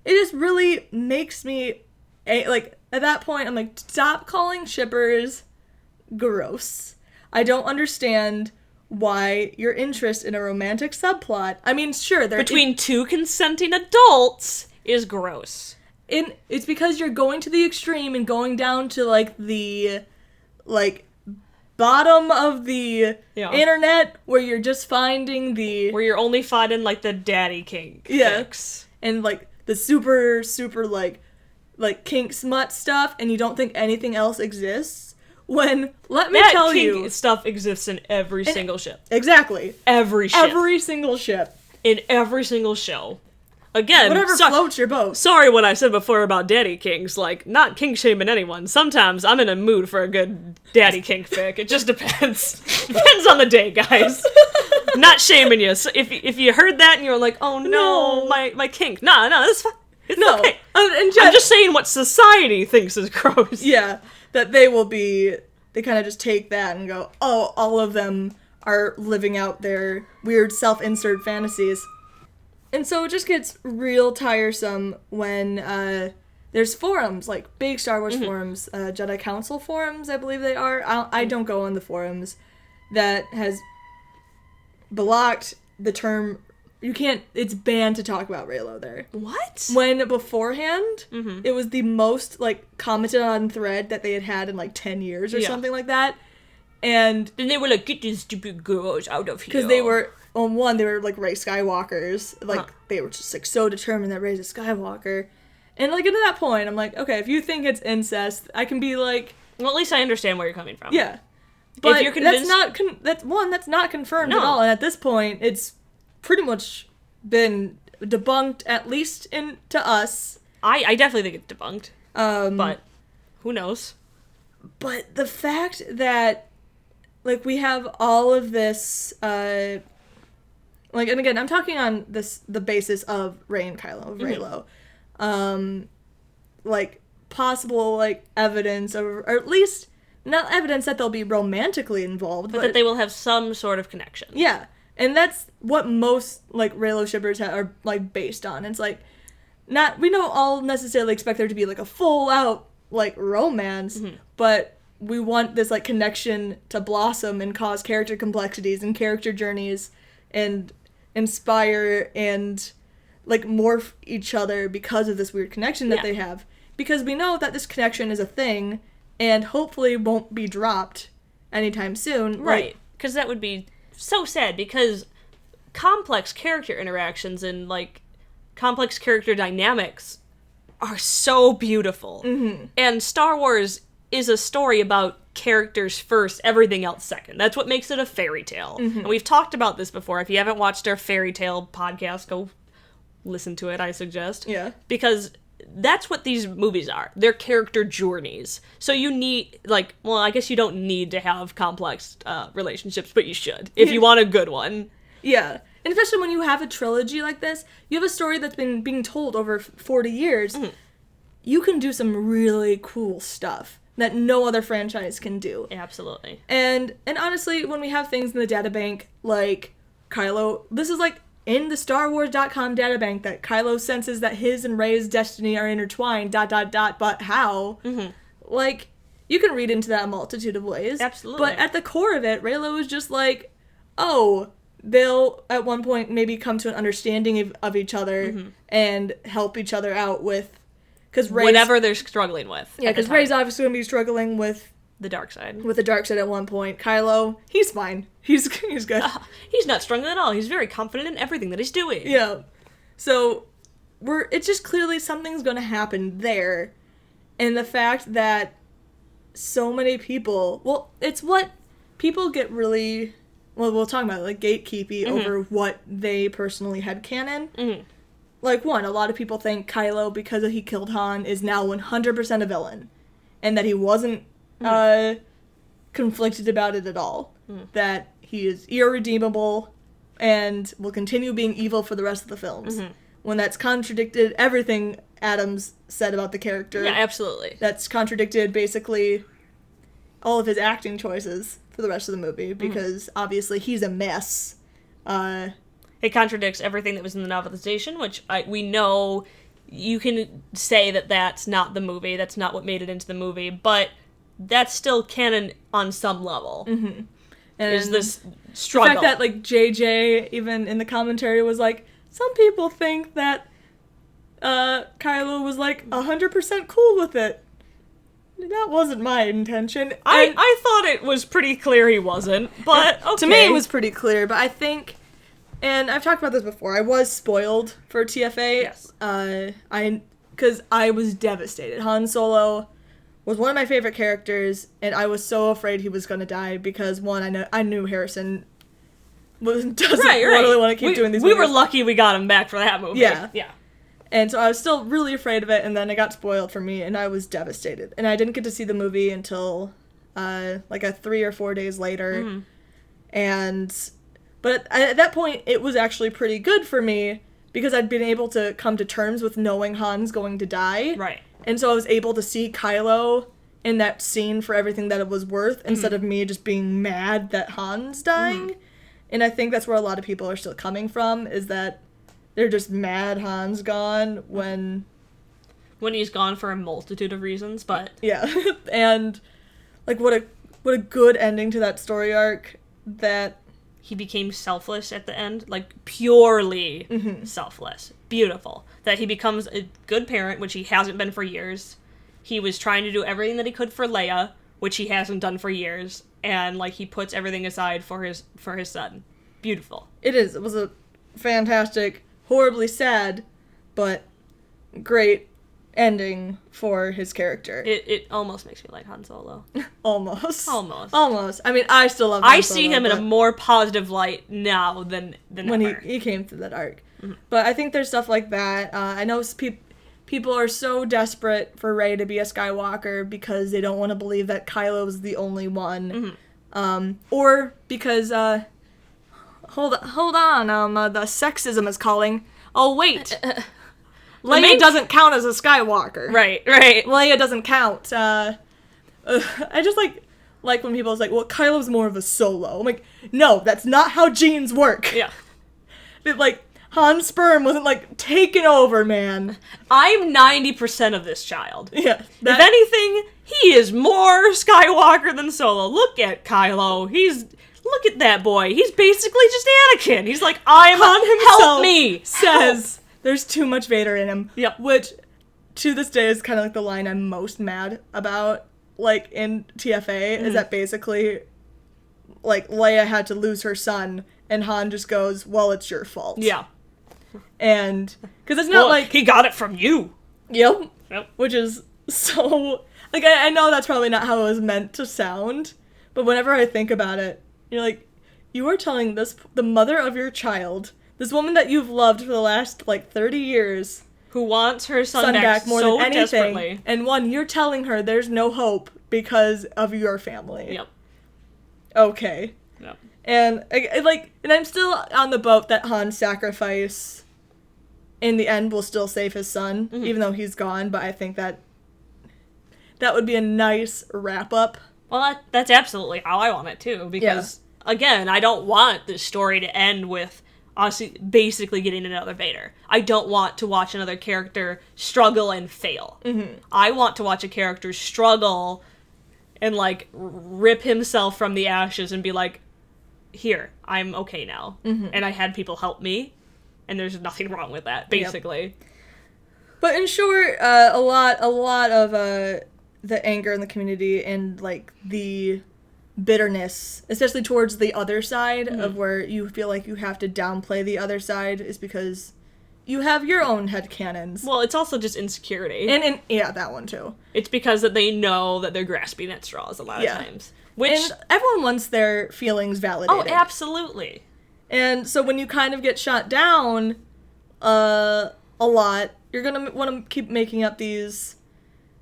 It just really makes me, like, at that point, I'm like, stop calling shippers gross. I don't understand why your interest in a romantic subplot, I mean, sure, between 2 consenting adults is gross. It's because you're going to the extreme and going down to, like, the, like, bottom of the internet where you're just finding where you're only finding, like, the daddy kink fix. And, like, the super, super, like kink smut stuff, and you don't think anything else exists, when, let me tell you... That stuff exists in every single ship. Exactly. Every ship. Every single ship. In every single show. Again, whatever floats your boat. Sorry what I said before about daddy kinks, like, not kink shaming anyone. Sometimes I'm in a mood for a good daddy kink fic. It just depends. Depends on the day, guys. Not shaming you. So if you heard that and you were like, oh no, my kink. No, that's fine. It's okay. I'm just saying what society thinks is gross. Yeah, that they kind of just take that and go, oh, all of them are living out their weird self-insert fantasies. And so it just gets real tiresome when there's forums, like big Star Wars forums, Jedi Council forums, I believe they are. I don't go on the forums. That has blocked the term, it's banned to talk about Raylo there. What? When beforehand, it was the most, like, commented on thread that they had in, like, 10 years or something like that. And then they were like, get these stupid girls out of here. Because they were... On one, they were, like, Rey Skywalkers. Like, they were just, like, so determined that Rey's a Skywalker. And, like, at that point, I'm like, okay, if you think it's incest, I can be like... Well, at least I understand where you're coming from. Yeah. But if you're convinced... that's not confirmed at all. And at this point, it's pretty much been debunked, at least to us. I definitely think it's debunked. But who knows? But the fact that, like, we have all of this... Like, and again, I'm talking on the basis of Rey and Kylo, of Raylo. Like, possible, like, evidence, or at least, not evidence that they'll be romantically involved, but that they will have some sort of connection. Yeah, and that's what most, like, Raylo shippers are, like, based on. It's like, we don't all necessarily expect there to be, like, a full-out, like, romance, but we want this, like, connection to blossom and cause character complexities and character journeys and inspire and, like, morph each other because of this weird connection that they have. Because we know that this connection is a thing and hopefully won't be dropped anytime soon. Right. Because that would be so sad, because complex character interactions and, like, complex character dynamics are so beautiful. And Star Wars is a story about characters first, everything else second. That's what makes it a fairy tale. And we've talked about this before. If you haven't watched our fairy tale podcast, go listen to it, I suggest. Yeah. Because that's what these movies are. They're character journeys. So you need, like, well, I guess you don't need to have complex relationships, but you should, if you want a good one. Yeah. And especially when you have a trilogy like this, you have a story that's been being told over 40 years, you can do some really cool stuff that no other franchise can do. Absolutely. And honestly, when we have things in the databank like Kylo, this is like in the StarWars.com databank that Kylo senses that his and Rey's destiny are intertwined, ... but how? Like, you can read into that a multitude of ways. Absolutely. But at the core of it, Reylo is just like, oh, they'll at one point maybe come to an understanding of each other and help each other out with, because whatever they're struggling with. Yeah, because Rey's obviously going to be struggling with the dark side. With the dark side at one point. Kylo, he's fine. He's good. He's not struggling at all. He's very confident in everything that he's doing. Yeah. So it's just clearly something's going to happen there, and the fact that so many people, well, it's what people get really. Well, we'll talk about it, like gatekeeping over what they personally had canon. Like, one, a lot of people think Kylo, because he killed Han, is now 100% a villain. And that he wasn't conflicted about it at all. That he is irredeemable and will continue being evil for the rest of the films. When that's contradicted everything Adams said about the character. Yeah, absolutely. That's contradicted, basically, all of his acting choices for the rest of the movie, because obviously he's a mess. It contradicts everything that was in the novelization, which we know you can say that that's not the movie, that's not what made it into the movie, but that's still canon on some level. And is this struggle. The fact that, like, JJ, even in the commentary, was like, some people think that Kylo was, like, 100% cool with it. That wasn't my intention. I thought it was pretty clear he wasn't, but okay. To me, it was pretty clear, but I think, and I've talked about this before, I was spoiled for TFA. Yes. Because I was devastated. Han Solo was one of my favorite characters, and I was so afraid he was going to die because, one, I knew Harrison doesn't really want to keep doing these movies. We were lucky we got him back for that movie. Yeah. Yeah. And so I was still really afraid of it, and then it got spoiled for me, and I was devastated. And I didn't get to see the movie until, 3 or 4 days later. But at that point, it was actually pretty good for me, because I'd been able to come to terms with knowing Han's going to die. Right. And so I was able to see Kylo in that scene for everything that it was worth, instead of me just being mad that Han's dying. And I think that's where a lot of people are still coming from, is that they're just mad Han's gone when he's gone for a multitude of reasons, but yeah. And like what a good ending to that story arc, that he became selfless at the end, like purely selfless. Beautiful. That he becomes a good parent, which he hasn't been for years. He was trying to do everything that he could for Leia, which he hasn't done for years, and like he puts everything aside for his son. Beautiful. It is. It was a fantastic, horribly sad, but great ending for his character. It almost makes me like Han Solo. Almost. I mean, I still love Han I Solo, see him in a more positive light now than when ever. he came through that arc. But I think there's stuff like that. I know people are so desperate for Rey to be a Skywalker because they don't want to believe that Kylo's the only one. Or because, hold on, the sexism is calling. Oh, wait. Leia doesn't count as a Skywalker. Right. Leia doesn't count. I just like when people say, well, Kylo's more of a Solo. I'm like, no, that's not how genes work. Yeah. Like, Han's sperm wasn't, like, taken over, man. I'm 90% of this child. Yeah. If anything, he is more Skywalker than Solo. Look at Kylo. Look at that boy. He's basically just Anakin. He's like, Han himself help me. says there's too much Vader in him. Yep. Which, to this day, is kind of like the line I'm most mad about, like, in TFA, is that basically, like, Leia had to lose her son, and Han just goes, well, it's your fault. Yeah. And, because it's not like... He got it from you. Yep. Which is so... Like, I know that's probably not how it was meant to sound, but whenever I think about it, you're like, you are telling the mother of your child, This woman that you've loved for the last, 30 years. Who wants her son back more so than anything. desperately. And you're telling her there's no hope because of your family. Yep. Okay. Yep. And, and I'm still on the boat that Han's sacrifice, in the end, will still save his son, even though he's gone, but I think that would be a nice wrap-up. Well, that's absolutely how I want it, too, because, again, I don't want this story to end with us basically getting another Vader. I don't want to watch another character struggle and fail. Mm-hmm. I want to watch a character struggle and, rip himself from the ashes and be like, here, I'm okay now. Mm-hmm. And I had people help me, and there's nothing wrong with that, basically. Yep. But in short, a lot of the anger in the community and, the bitterness, especially towards the other side of where you feel like you have to downplay the other side, is because you have your own headcanons. Well, it's also just insecurity. And that one too. It's because that they know that they're grasping at straws a lot of times. And everyone wants their feelings validated. Oh, absolutely. And so when you kind of get shot down a lot, you're going to want to keep making up these...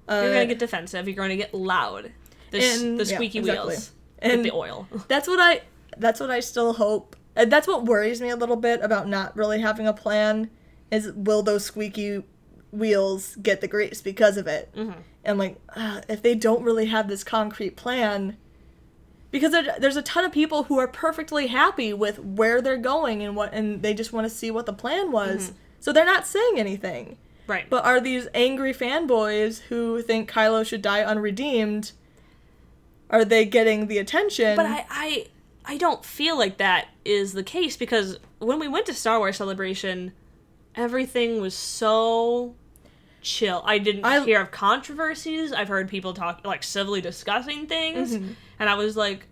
you're going to get defensive. You're going to get loud. The squeaky wheels. And the oil. That's what I still hope. That's what worries me a little bit about not really having a plan, is will those squeaky wheels get the grease because of it? Mm-hmm. And if they don't really have this concrete plan, because there's a ton of people who are perfectly happy with where they're going and they just want to see what the plan was. Mm-hmm. So they're not saying anything. Right. But are these angry fanboys who think Kylo should die unredeemed, are they getting the attention? But I don't feel like that is the case, because when we went to Star Wars Celebration, everything was so chill. I didn't hear of controversies. I've heard people talk, civilly discussing things. Mm-hmm. And I was like,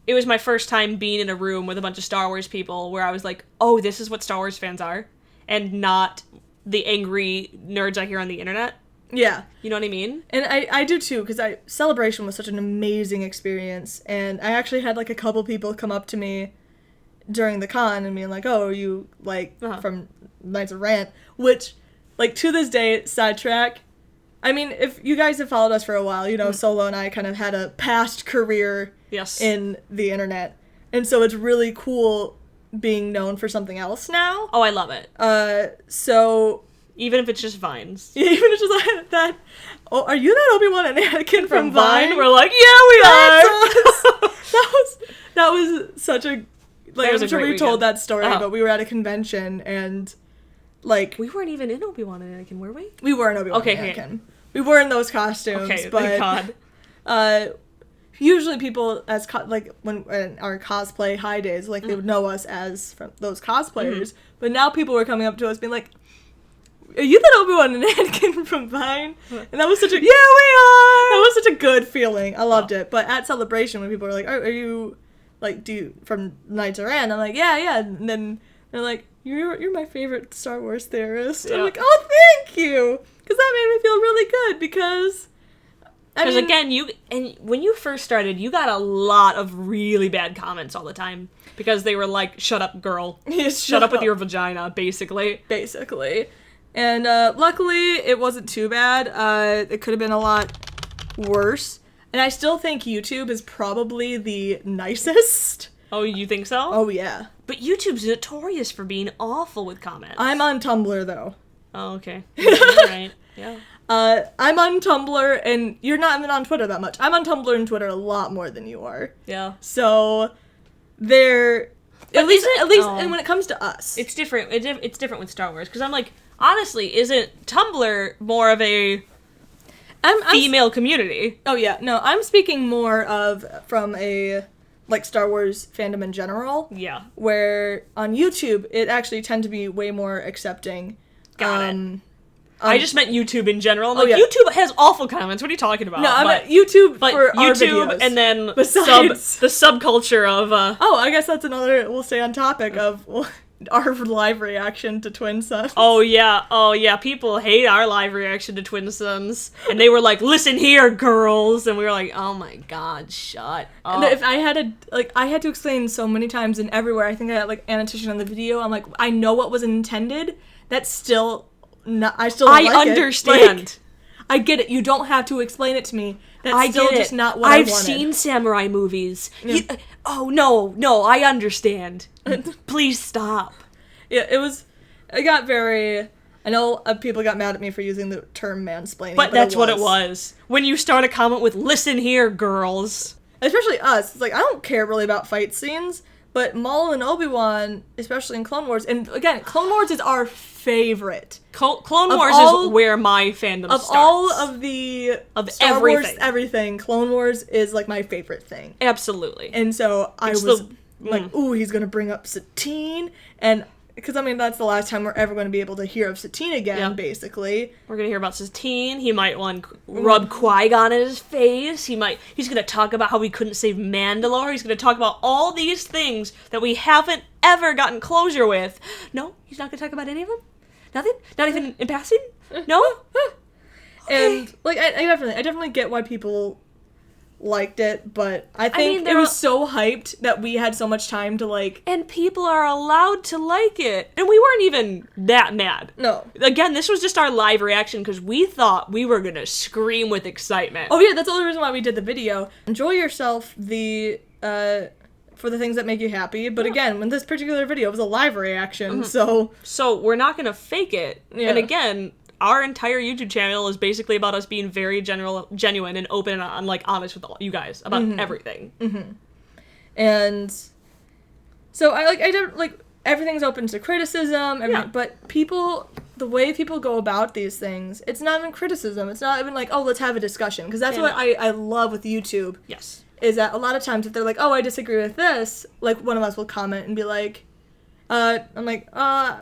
it was my first time being in a room with a bunch of Star Wars people where I was like, oh, this is what Star Wars fans are, and not the angry nerds I hear on the internet. Yeah. You know what I mean? And I do too, because Celebration was such an amazing experience, and I actually had a couple people come up to me during the con and being like, oh, are you from Knights of Rant? Which, to this day, sidetrack, I mean, if you guys have followed us for a while, you know, Solo and I kind of had a past career in the internet, and so it's really cool being known for something else now. Oh, I love it. So... Even if it's just Vines. Yeah, even if it's just that. Oh, are you that Obi-Wan and Anakin from Vine? We're like, yeah, we are. That was such a... I'm sure we told that story, Uh-huh. but we were at a convention and, we weren't even in Obi-Wan and Anakin, were we? We were in Obi-Wan and Anakin. We were in those costumes, but... thank God. Usually people, as when our cosplay high days, they would know us as from those cosplayers, but now people were coming up to us being like, are you that Obi-Wan and Anakin from Vine? And that was such a... Yeah, we are! That was such a good feeling. I loved it. But at Celebration, when people were like, are you, do you, from Knights of Rant? I'm like, yeah. And then they're like, you're my favorite Star Wars theorist. Yeah. I'm like, oh, thank you! Because that made me feel really good, because... Because again, when you first started, you got a lot of really bad comments all the time. Because they were like, shut up, girl. Shut up with your vagina, basically. Basically. And luckily, it wasn't too bad. It could have been a lot worse. And I still think YouTube is probably the nicest. Oh, you think so? Oh, yeah. But YouTube's notorious for being awful with comments. I'm on Tumblr, though. Oh, okay. Right. Yeah. I'm on Tumblr, and you're not even on Twitter that much. I'm on Tumblr and Twitter a lot more than you are. Yeah. So, at least, and when it comes to us. It's different. It's different with Star Wars, because I'm like, honestly, isn't Tumblr more of a female community? Oh, yeah. No, I'm speaking more from a, Star Wars fandom in general. Yeah. Where on YouTube, it actually tend to be way more accepting. Got it. I just meant YouTube in general. YouTube has awful comments. What are you talking about? No, I meant YouTube for our YouTube, videos. And then besides the subculture of... Oh, I guess that's another... We'll stay on topic of... our live reaction to Twin Sons. Oh yeah, people hate our live reaction to Twin Sons. And they were like, listen here, girls. And we were like, oh my god, shut up. And if I had to explain so many times and everywhere, I think I got annotation on the video, I'm like, I know what was intended, that's still not, I still don't like understand. it. I get it, you don't have to explain it to me. That's still just not what I wanted. I've seen samurai movies. Yeah. Oh, no, I understand. Please stop. Yeah, it got very... I know people got mad at me for using the term mansplaining, but that's what it was. When you start a comment with, listen here, girls. Especially us. It's like, I don't care really about fight scenes, but Maul and Obi-Wan, especially in Clone Wars, and again, Clone Wars is our favorite. Clone Wars is where my fandom starts. Of all of the Star everything. Wars, everything, Clone Wars is my favorite thing. Absolutely. And so I was ooh, he's gonna bring up Satine, and because that's the last time we're ever going to be able to hear of Satine again, basically. We're going to hear about Satine. He might want to rub Qui-Gon in his face. He's going to talk about how we couldn't save Mandalore. He's going to talk about all these things that we haven't ever gotten closure with. No, he's not going to talk about any of them? Nothing? Not even in passing? No? And, I definitely get why people liked it, but I think it was so hyped that we had so much time to and people are allowed to like it, and we weren't even that mad. No, again, this was just our live reaction because we thought we were gonna scream with excitement. Oh yeah, that's the only reason why we did the video. Enjoy yourself for the things that make you happy, but again, when this particular video was a live reaction, so we're not gonna fake it. And again, our entire YouTube channel is basically about us being very genuine and open and honest with you guys about everything. Mm-hmm. And so I don't everything's open to criticism. But the way people go about these things, it's not even criticism. It's not even let's have a discussion, because that's what I love with YouTube. Yes, is that a lot of times if they're like, oh, I disagree with this, one of us will comment and be like, I'm like,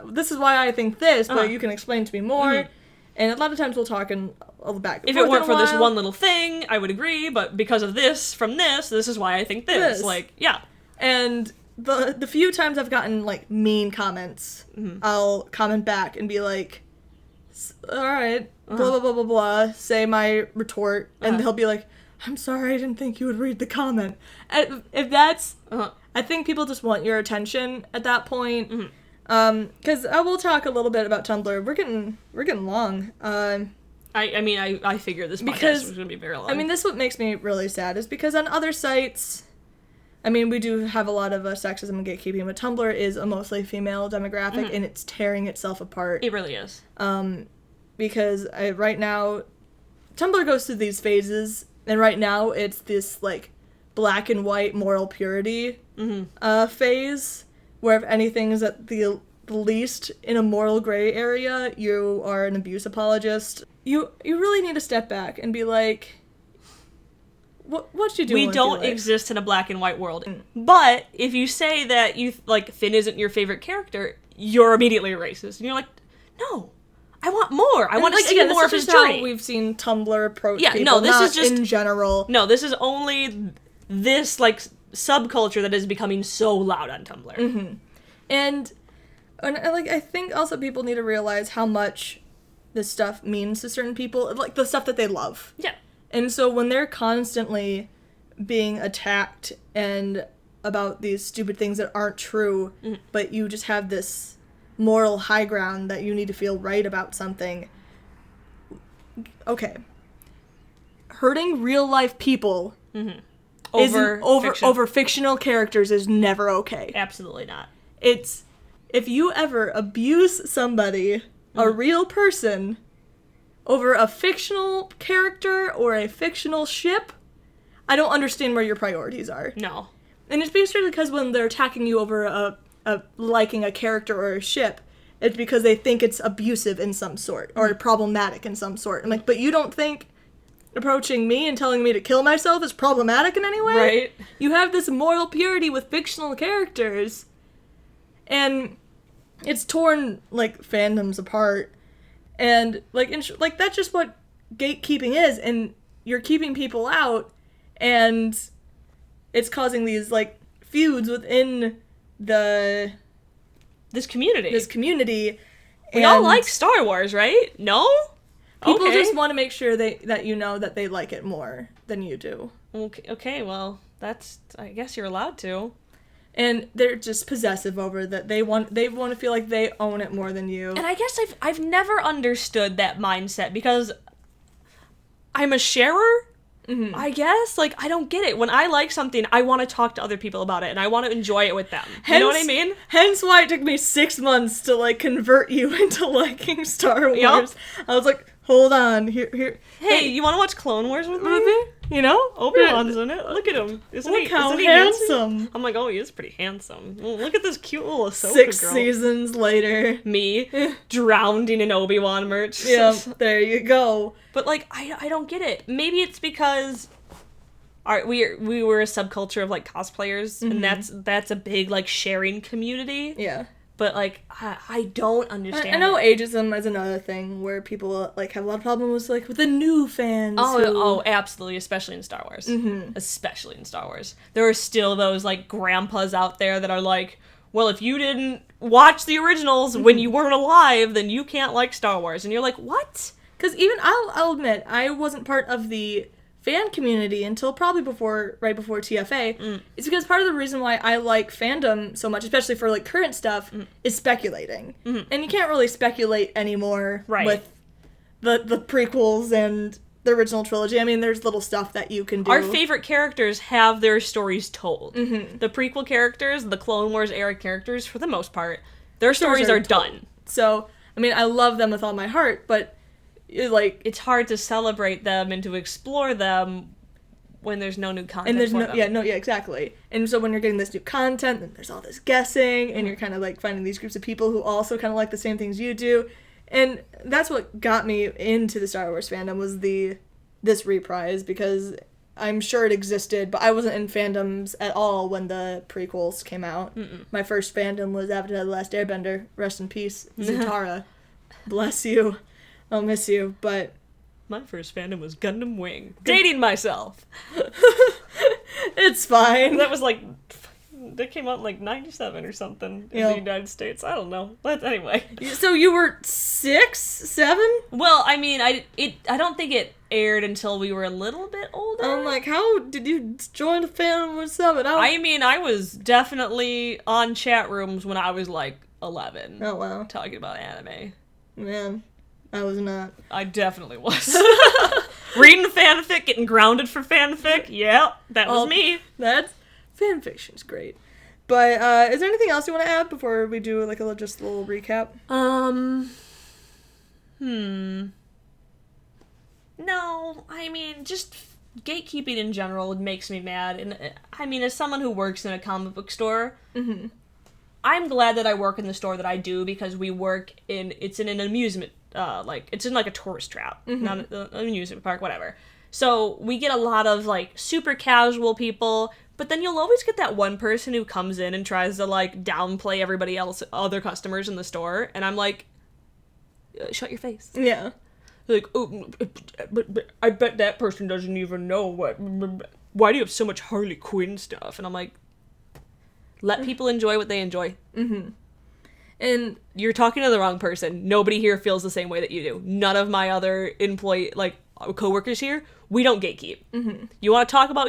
this is why I think this, but you can explain to me more. Mm-hmm. And a lot of times we'll talk in all the back. If it weren't for this one little thing, I would agree, but because of this, this is why I think this. And the few times I've gotten, mean comments, I'll comment back and be like, alright, blah, blah, blah, blah, blah, say my retort, and they'll be like, I'm sorry, I didn't think you would read the comment. And if that's... I think people just want your attention at that point. Mm-hmm. Because I will talk a little bit about Tumblr. We're getting long. I figured this podcast was going to be very long. This what makes me really sad is because on other sites, we do have a lot of sexism and gatekeeping, but Tumblr is a mostly female demographic, and it's tearing itself apart. It really is. Because right now, Tumblr goes through these phases, and right now it's this, black and white moral purity phase, where if anything is at the least in a moral gray area, you are an abuse apologist. You really need to step back and be like, what you doing? We don't exist in a black and white world. But if you say that you Finn isn't your favorite character, you're immediately a racist, and you're like, no, I want more. I want to see more of his journey. How we've seen Tumblr approach people. This is just in general. No, this is only this subculture that is becoming so loud on Tumblr. Mm-hmm. And I think also people need to realize how much this stuff means to certain people, the stuff that they love. Yeah. And so when they're constantly being attacked and about these stupid things that aren't true, but you just have this moral high ground that you need to feel right about something. Okay. Hurting real life people over fictional characters is never okay. Absolutely not. It's, if you ever abuse somebody, a real person, over a fictional character or a fictional ship, I don't understand where your priorities are. No. And it's basically because when they're attacking you over a liking a character or a ship, it's because they think it's abusive in some sort, or problematic in some sort. I'm like, but you don't think approaching me and telling me to kill myself is problematic in any way? Right. You have this moral purity with fictional characters, and it's torn, fandoms apart. And, that's just what gatekeeping is, and you're keeping people out, and it's causing these, feuds within the this community. We all like Star Wars, right? No? People just want to make sure that you know that they like it more than you do. Okay, well, I guess you're allowed to. And they're just possessive over that. They want to feel like they own it more than you. And I guess I've never understood that mindset because I'm a sharer. Mm-hmm. I guess, like, I don't get it. When I like something, I want to talk to other people about it, and I want to enjoy it with them. You know what I mean? Hence why it took me 6 months to, like, convert you into liking Star Wars. Yep. I was like, hold on, here. Hey, you want to watch Clone Wars with me? You know? Obi-Wan's in it. Look at him. Isn't he handsome? I'm like, oh, he is pretty handsome. Look at this cute little Ahsoka 6 girl. seasons later. Me, drowning in Obi-Wan merch. Yeah, there you go. But, like, I don't get it. Maybe it's because we were a subculture of, like, cosplayers, and that's a big, like, sharing community. Yeah. But, like, I don't understand. I know ageism is another thing where people, like, have a lot of problems, like, with the new fans. Oh, absolutely, especially in Star Wars. Mm-hmm. Especially in Star Wars. There are still those, like, grandpas out there that are like, well, if you didn't watch the originals when you weren't alive, then you can't like Star Wars. And you're like, what? Because even, I'll admit, I wasn't part of the fan community until probably right before TFA. It's because part of the reason why I like fandom so much, especially for like current stuff, is speculating. And you can't really speculate anymore with the prequels and the original trilogy. I mean, there's little stuff that you can do. Our favorite characters have their stories told. The prequel characters, the Clone Wars era characters, for the most part, their stories are done. So, I mean, I love them with all my heart, but like, it's hard to celebrate them and to explore them when there's no new content. And there's for them. Yeah, exactly. And so when you're getting this new content, then there's all this guessing, and you're kind of like finding these groups of people who also kind of like the same things you do. And that's what got me into the Star Wars fandom, was this reprise, because I'm sure it existed, but I wasn't in fandoms at all when the prequels came out. My first fandom was Avatar: The Last Airbender. Rest in peace, Zutara. Bless you. I'll miss you, but... My first fandom was Gundam Wing. Dating myself! It's fine. That was like... That came out in like 97 or something in the United States. I don't know. But anyway. So you were 6, 7? Well, I mean, I don't think it aired until we were a little bit older. I'm like, how did you join the fandom with 7? I mean, I was definitely on chat rooms when I was like 11. Oh, wow. Talking about anime. Man. I was not. I definitely was. Reading fanfic, getting grounded for fanfic. Yeah, that was me. Fanfiction's great. But is there anything else you want to add before we do like a little recap? No, I mean, just gatekeeping in general makes me mad. And I mean, as someone who works in a comic book store, I'm glad that I work in the store that I do, because it's in an amusement, it's in like a tourist trap, not an amusement park, whatever. So we get a lot of like super casual people, but then you'll always get that one person who comes in and tries to like downplay everybody else, other customers in the store, and I'm like, shut your face. Yeah. Like, oh, but I bet that person doesn't even know why do you have so much Harley Quinn stuff? And I'm like, let people enjoy what they enjoy. And you're talking to the wrong person. Nobody here feels the same way that you do. None of my other coworkers here, we don't gatekeep. You want to talk about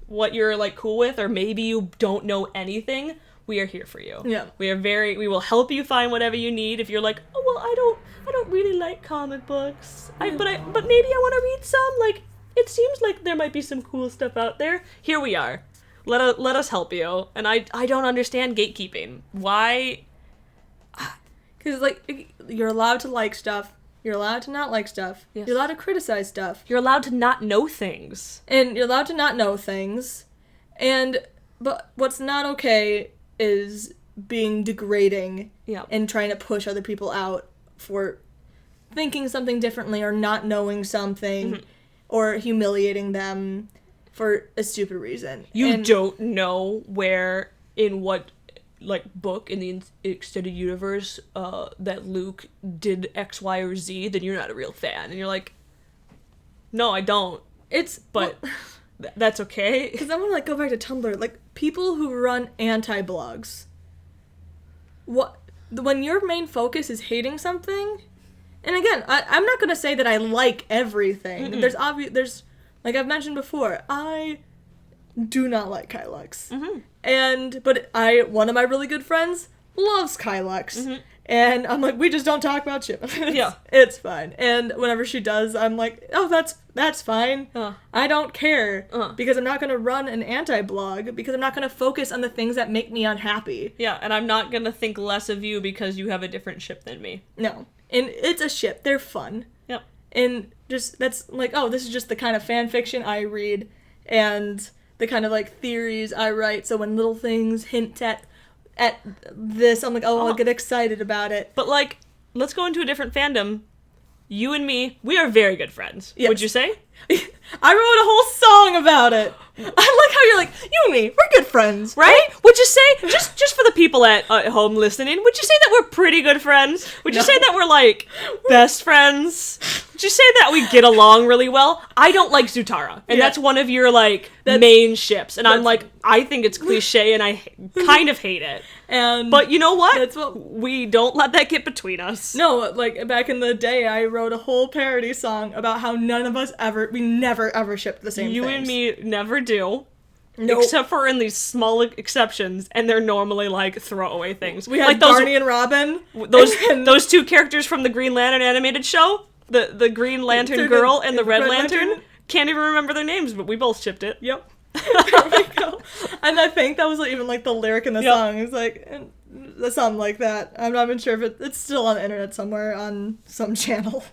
what you're like cool with, or maybe you don't know anything, we are here for you. Yeah. We will help you find whatever you need. If you're like, oh well, I don't really like comic books. But maybe I want to read some. Like, it seems like there might be some cool stuff out there. Here we are. Let us help you. And I don't understand gatekeeping. Why? Because, like, you're allowed to like stuff. You're allowed to not like stuff. Yes. You're allowed to criticize stuff. You're allowed to not know things. And you're allowed to not know things. But what's not okay is being degrading and trying to push other people out for thinking something differently or not knowing something or humiliating them for a stupid reason. You don't know where, in what, like, book in the extended universe that Luke did X, Y, or Z, then you're not a real fan. And you're like, no, I don't. That's okay. Because I want to, like, go back to Tumblr. Like, people who run anti-blogs. when your main focus is hating something, and again, I'm not gonna say that I like everything. Mm-mm. There's like I've mentioned before, I do not like Kylux. Mm-hmm. But one of my really good friends loves Kylux. Mm-hmm. And I'm like, we just don't talk about shit. It's fine. And whenever she does, I'm like, oh, that's fine. I don't care. Because I'm not going to run an anti-blog, because I'm not going to focus on the things that make me unhappy. Yeah, and I'm not going to think less of you because you have a different ship than me. No. And it's a ship. They're fun. Yep. And just, that's like, oh, this is just the kind of fan fiction I read, and the kind of, like, theories I write. So when little things hint at this, I'm like, oh, I'll get excited about it. But, like, let's go into a different fandom. You and me, we are very good friends. Yes. Would you say? I wrote a whole song about it. I like how you're like, you and me, we're good friends. Right? Would you say, just for the people at home listening, would you say that we're pretty good friends? Would you say that we're, like, best friends? Would you say that we get along really well? I don't like Zutara, and that's one of your, like, main ships, and I'm like, I think it's cliche, and I kind of hate it. But you know what? We don't let that get between us. No, like, back in the day, I wrote a whole parody song about how none of us we never ever shipped the same things. You and me never do. Nope. Except for in these small exceptions, and they're normally, like, throwaway things. We had like Barney and Robin. Those two characters from the Green Lantern animated show, the Green Lantern girl and the Red Lantern. Can't even remember their names, but we both shipped it. Yep. There we go. And I think that was even, like, the lyric in the song. It's like, something like that. I'm not even sure if it's still on the internet somewhere on some channel.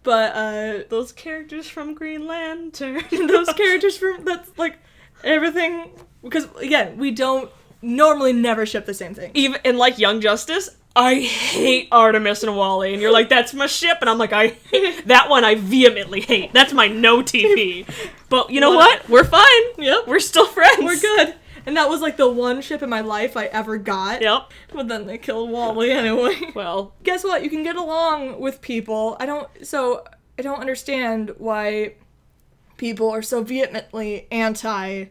But, those characters from Green Lantern. Those characters from, that's, like, everything, because, again, we don't normally never ship the same thing. Even in, like, Young Justice, I hate Artemis and Wally, and you're like, that's my ship, and I'm like, I hate that one. I vehemently hate. That's my no TP. But you know what? We're fine. Yep. We're still friends. We're good. And that was, like, the one ship in my life I ever got. Yep. But then they killed Wally anyway. Well. Guess what? You can get along with people. I don't understand why people are so vehemently anti,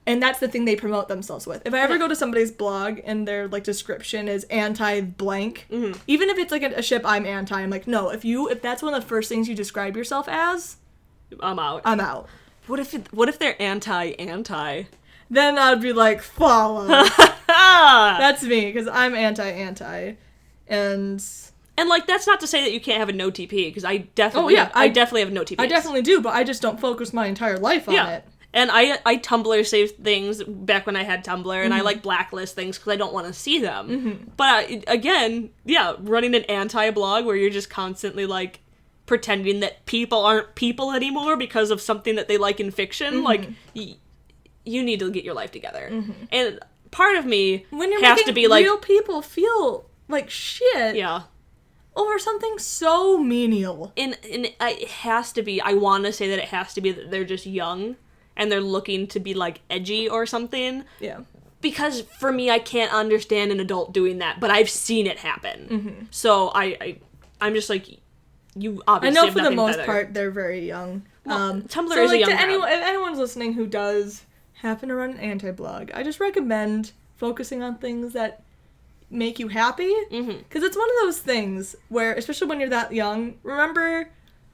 and that's the thing they promote themselves with. If I ever go to somebody's blog and their, like, description is anti-blank, even if it's, like, a ship I'm anti, I'm like, no, if that's one of the first things you describe yourself as, I'm out. I'm out. What if they're anti-anti? Then I'd be like, follow. That's me, because I'm anti-anti. And like, that's not to say that you can't have a no TP, because I definitely I definitely have no TP. I definitely do, but I just don't focus my entire life on it. And I Tumblr save things back when I had Tumblr, and I, like, blacklist things because I don't want to see them. But again, running an anti-blog where you're just constantly, like, pretending that people aren't people anymore because of something that they like in fiction, like, you need to get your life together. And part of me has to be like, real people feel like shit. Yeah. Over something so menial. And it has to be, I want to say that it has to be that they're just young and they're looking to be, like, edgy or something. Yeah. Because for me, I can't understand an adult doing that, but I've seen it happen. So I'm just like, you obviously I know have for the most better. part they're very young. Well, Tumblr so, is like, a young to crowd. if anyone's listening who does happen to run an anti-blog, I just recommend focusing on things that make you happy, because it's one of those things where, especially when you're that young, remember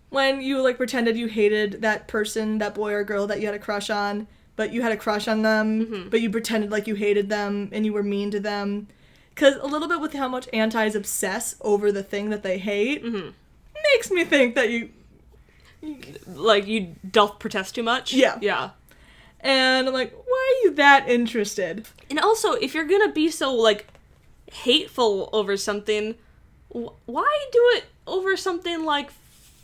when you, like, pretended you hated that person, that boy or girl that you had a crush on, but you had a crush on them, but you pretended like you hated them and you were mean to them? Because a little bit with how much antis obsess over the thing that they hate makes me think that you doth protest too much. Yeah. And I'm like, why are you that interested? And also, if you're gonna be so, like, hateful over something, why do it over something like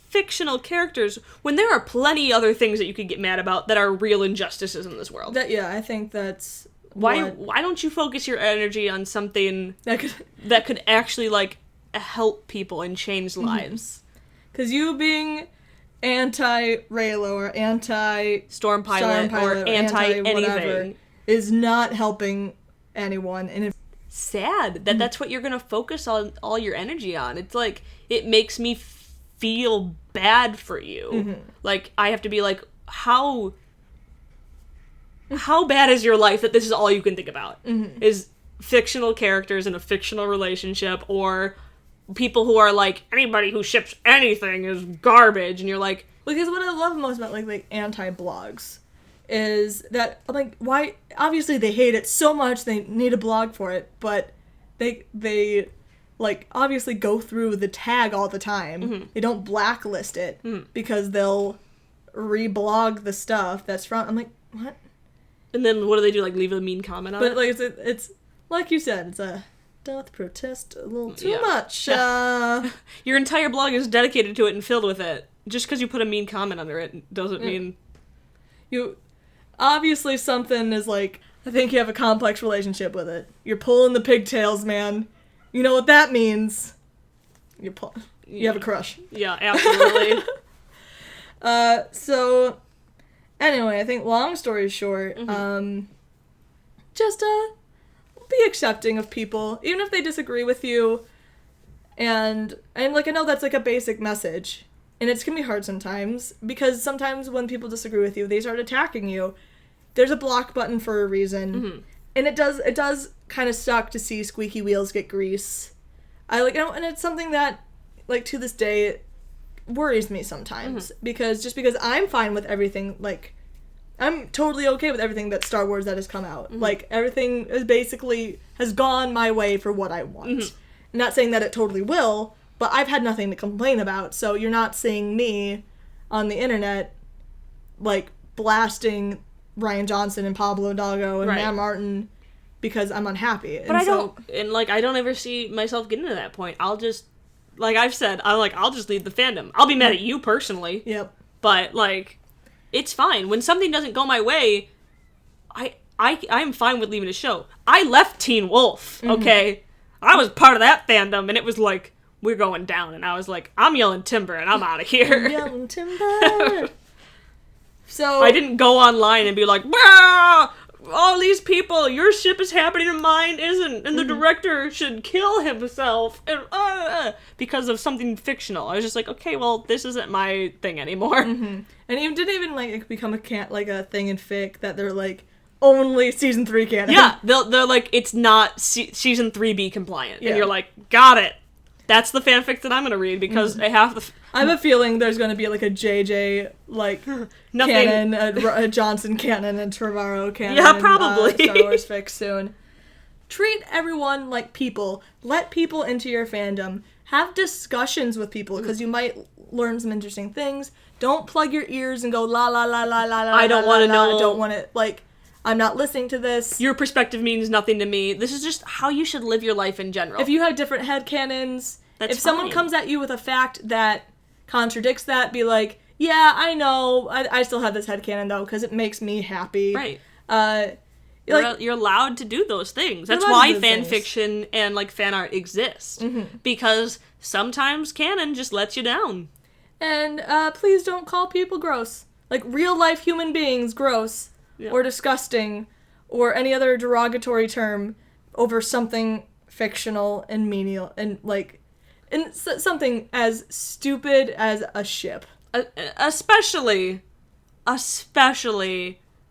fictional characters when there are plenty other things that you could get mad about that are real injustices in this world? I think that's why don't you focus your energy on something that could actually, like, help people and change lives? Because you being anti-Raylo or anti-Stormpilot or anti-anything is not helping anyone, and it's sad that that's what you're gonna focus on all your energy on. It's like, it makes me feel bad for you. Like, I have to be like, how bad is your life that this is all you can think about? Is fictional characters in a fictional relationship, or people who are like, anybody who ships anything is garbage, and you're like... Because what I love most about, like anti-blogs is that, like, why... Obviously, they hate it so much, they need a blog for it, but they like, obviously go through the tag all the time. Mm-hmm. They don't blacklist it, because they'll reblog the stuff that's from... I'm like, what? And then what do they do? Like, leave a mean comment on it? But, like, it's like you said, it's a... Don't protest a little too much. Your entire blog is dedicated to it and filled with it. Just because you put a mean comment under it doesn't mean... You... Obviously something is like... I think you have a complex relationship with it. You're pulling the pigtails, man. You know what that means. You have a crush. Yeah, absolutely. So... Anyway, I think long story short, just, be accepting of people, even if they disagree with you, and like, I know that's, like, a basic message, and it's gonna be hard sometimes, because sometimes when people disagree with you, they start attacking you. There's a block button for a reason, and it does kind of suck to see squeaky wheels get grease. And it's something that, like, to this day, worries me sometimes, because I'm fine with everything, like, I'm totally okay with everything that Star Wars that has come out. Like, everything is basically has gone my way for what I want. I'm not saying that it totally will, but I've had nothing to complain about, so you're not seeing me on the internet, like, blasting Ryan Johnson and Pablo Hidalgo and Matt Martin because I'm unhappy. But I don't ever see myself getting to that point. I'll just, like I've said, I'll just leave the fandom. I'll be mad at you personally. Yep. But, like... It's fine. When something doesn't go my way, I'm fine with leaving a show. I left Teen Wolf, okay? I was part of that fandom, and it was like, we're going down. And I was like, I'm yelling timber, and I'm out of here. I'm yelling timber. So I didn't go online and be like, bah! All these people, your ship is happening and mine isn't, and the director should kill himself, and because of something fictional. I was just like, okay, well, this isn't my thing anymore. And it didn't even, like, become a thing in fic that they're like, only season 3 canon. Yeah, they're like, it's not season 3B compliant, and you're like, got it. That's the fanfic that I'm gonna read, because I have the... I have a feeling there's gonna be, like, a JJ, like, canon, a Johnson canon, and Trevorrow canon. Yeah, probably. And, Star Wars fic soon. Treat everyone like people. Let people into your fandom. Have discussions with people, because you might learn some interesting things. Don't plug your ears and go, la la la la la la. I don't want to know. I don't want to, like... I'm not listening to this. Your perspective means nothing to me. This is just how you should live your life in general. If you have different headcanons, if someone comes at you with a fact that contradicts that, be like, yeah, I know, I still have this headcanon, though, because it makes me happy. Right. You're allowed to do those things. That's why fan fiction and, like, fan art exists. Because sometimes canon just lets you down. And please don't call people gross. Like, real-life human beings gross. Yeah. Or disgusting, or any other derogatory term over something fictional and menial, and, like, and something as stupid as a ship. Especially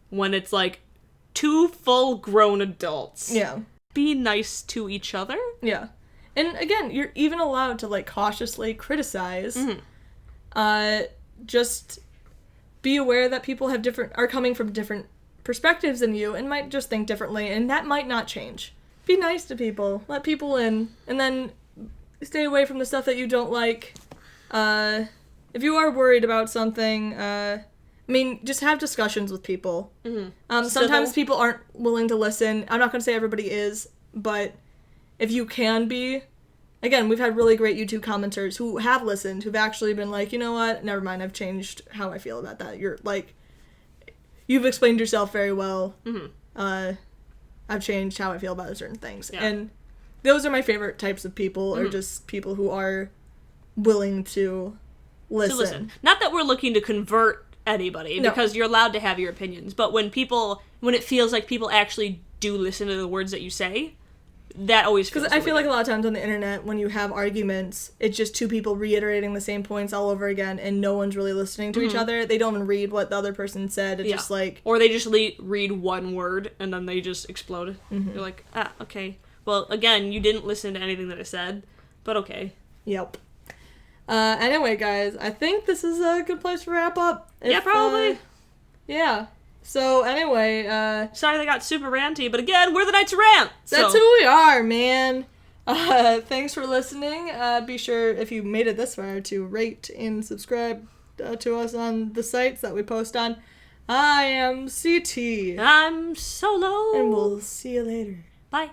when it's, like, 2 full-grown adults. Yeah. Be nice to each other. Yeah. And, again, you're even allowed to, like, cautiously criticize. Just be aware that people are coming from different perspectives than you, and might just think differently, and that might not change. Be nice to people, let people in, and then stay away from the stuff that you don't like. If you are worried about something, just have discussions with people. Sometimes people aren't willing to listen. I'm not going to say everybody is, but if you can be, again, we've had really great YouTube commenters who have listened, who've actually been like, you know what, never mind, I've changed how I feel about that. You're like, you've explained yourself very well. I've changed how I feel about certain things. Yeah. And those are my favorite types of people, are just people who are willing to listen. Not that we're looking to convert anybody, because you're allowed to have your opinions, but when it feels like people actually do listen to the words that you say, that always feels because I feel like a lot of times on the internet, when you have arguments, it's just 2 people reiterating the same points all over again, and no one's really listening to each other. They don't even read what the other person said. It's just like... Or they just read one word, and then they just explode. You're like, okay. Well, again, you didn't listen to anything that I said, but okay. Yep. Anyway, guys, I think this is a good place to wrap up. Yeah, probably. Yeah. So, anyway, sorry they got super ranty, but again, we're the Knights of Rant! That's who we are, man. Thanks for listening. Be sure, if you made it this far, to rate and subscribe to us on the sites that we post on. I am CT. I'm Solo. And we'll see you later. Bye.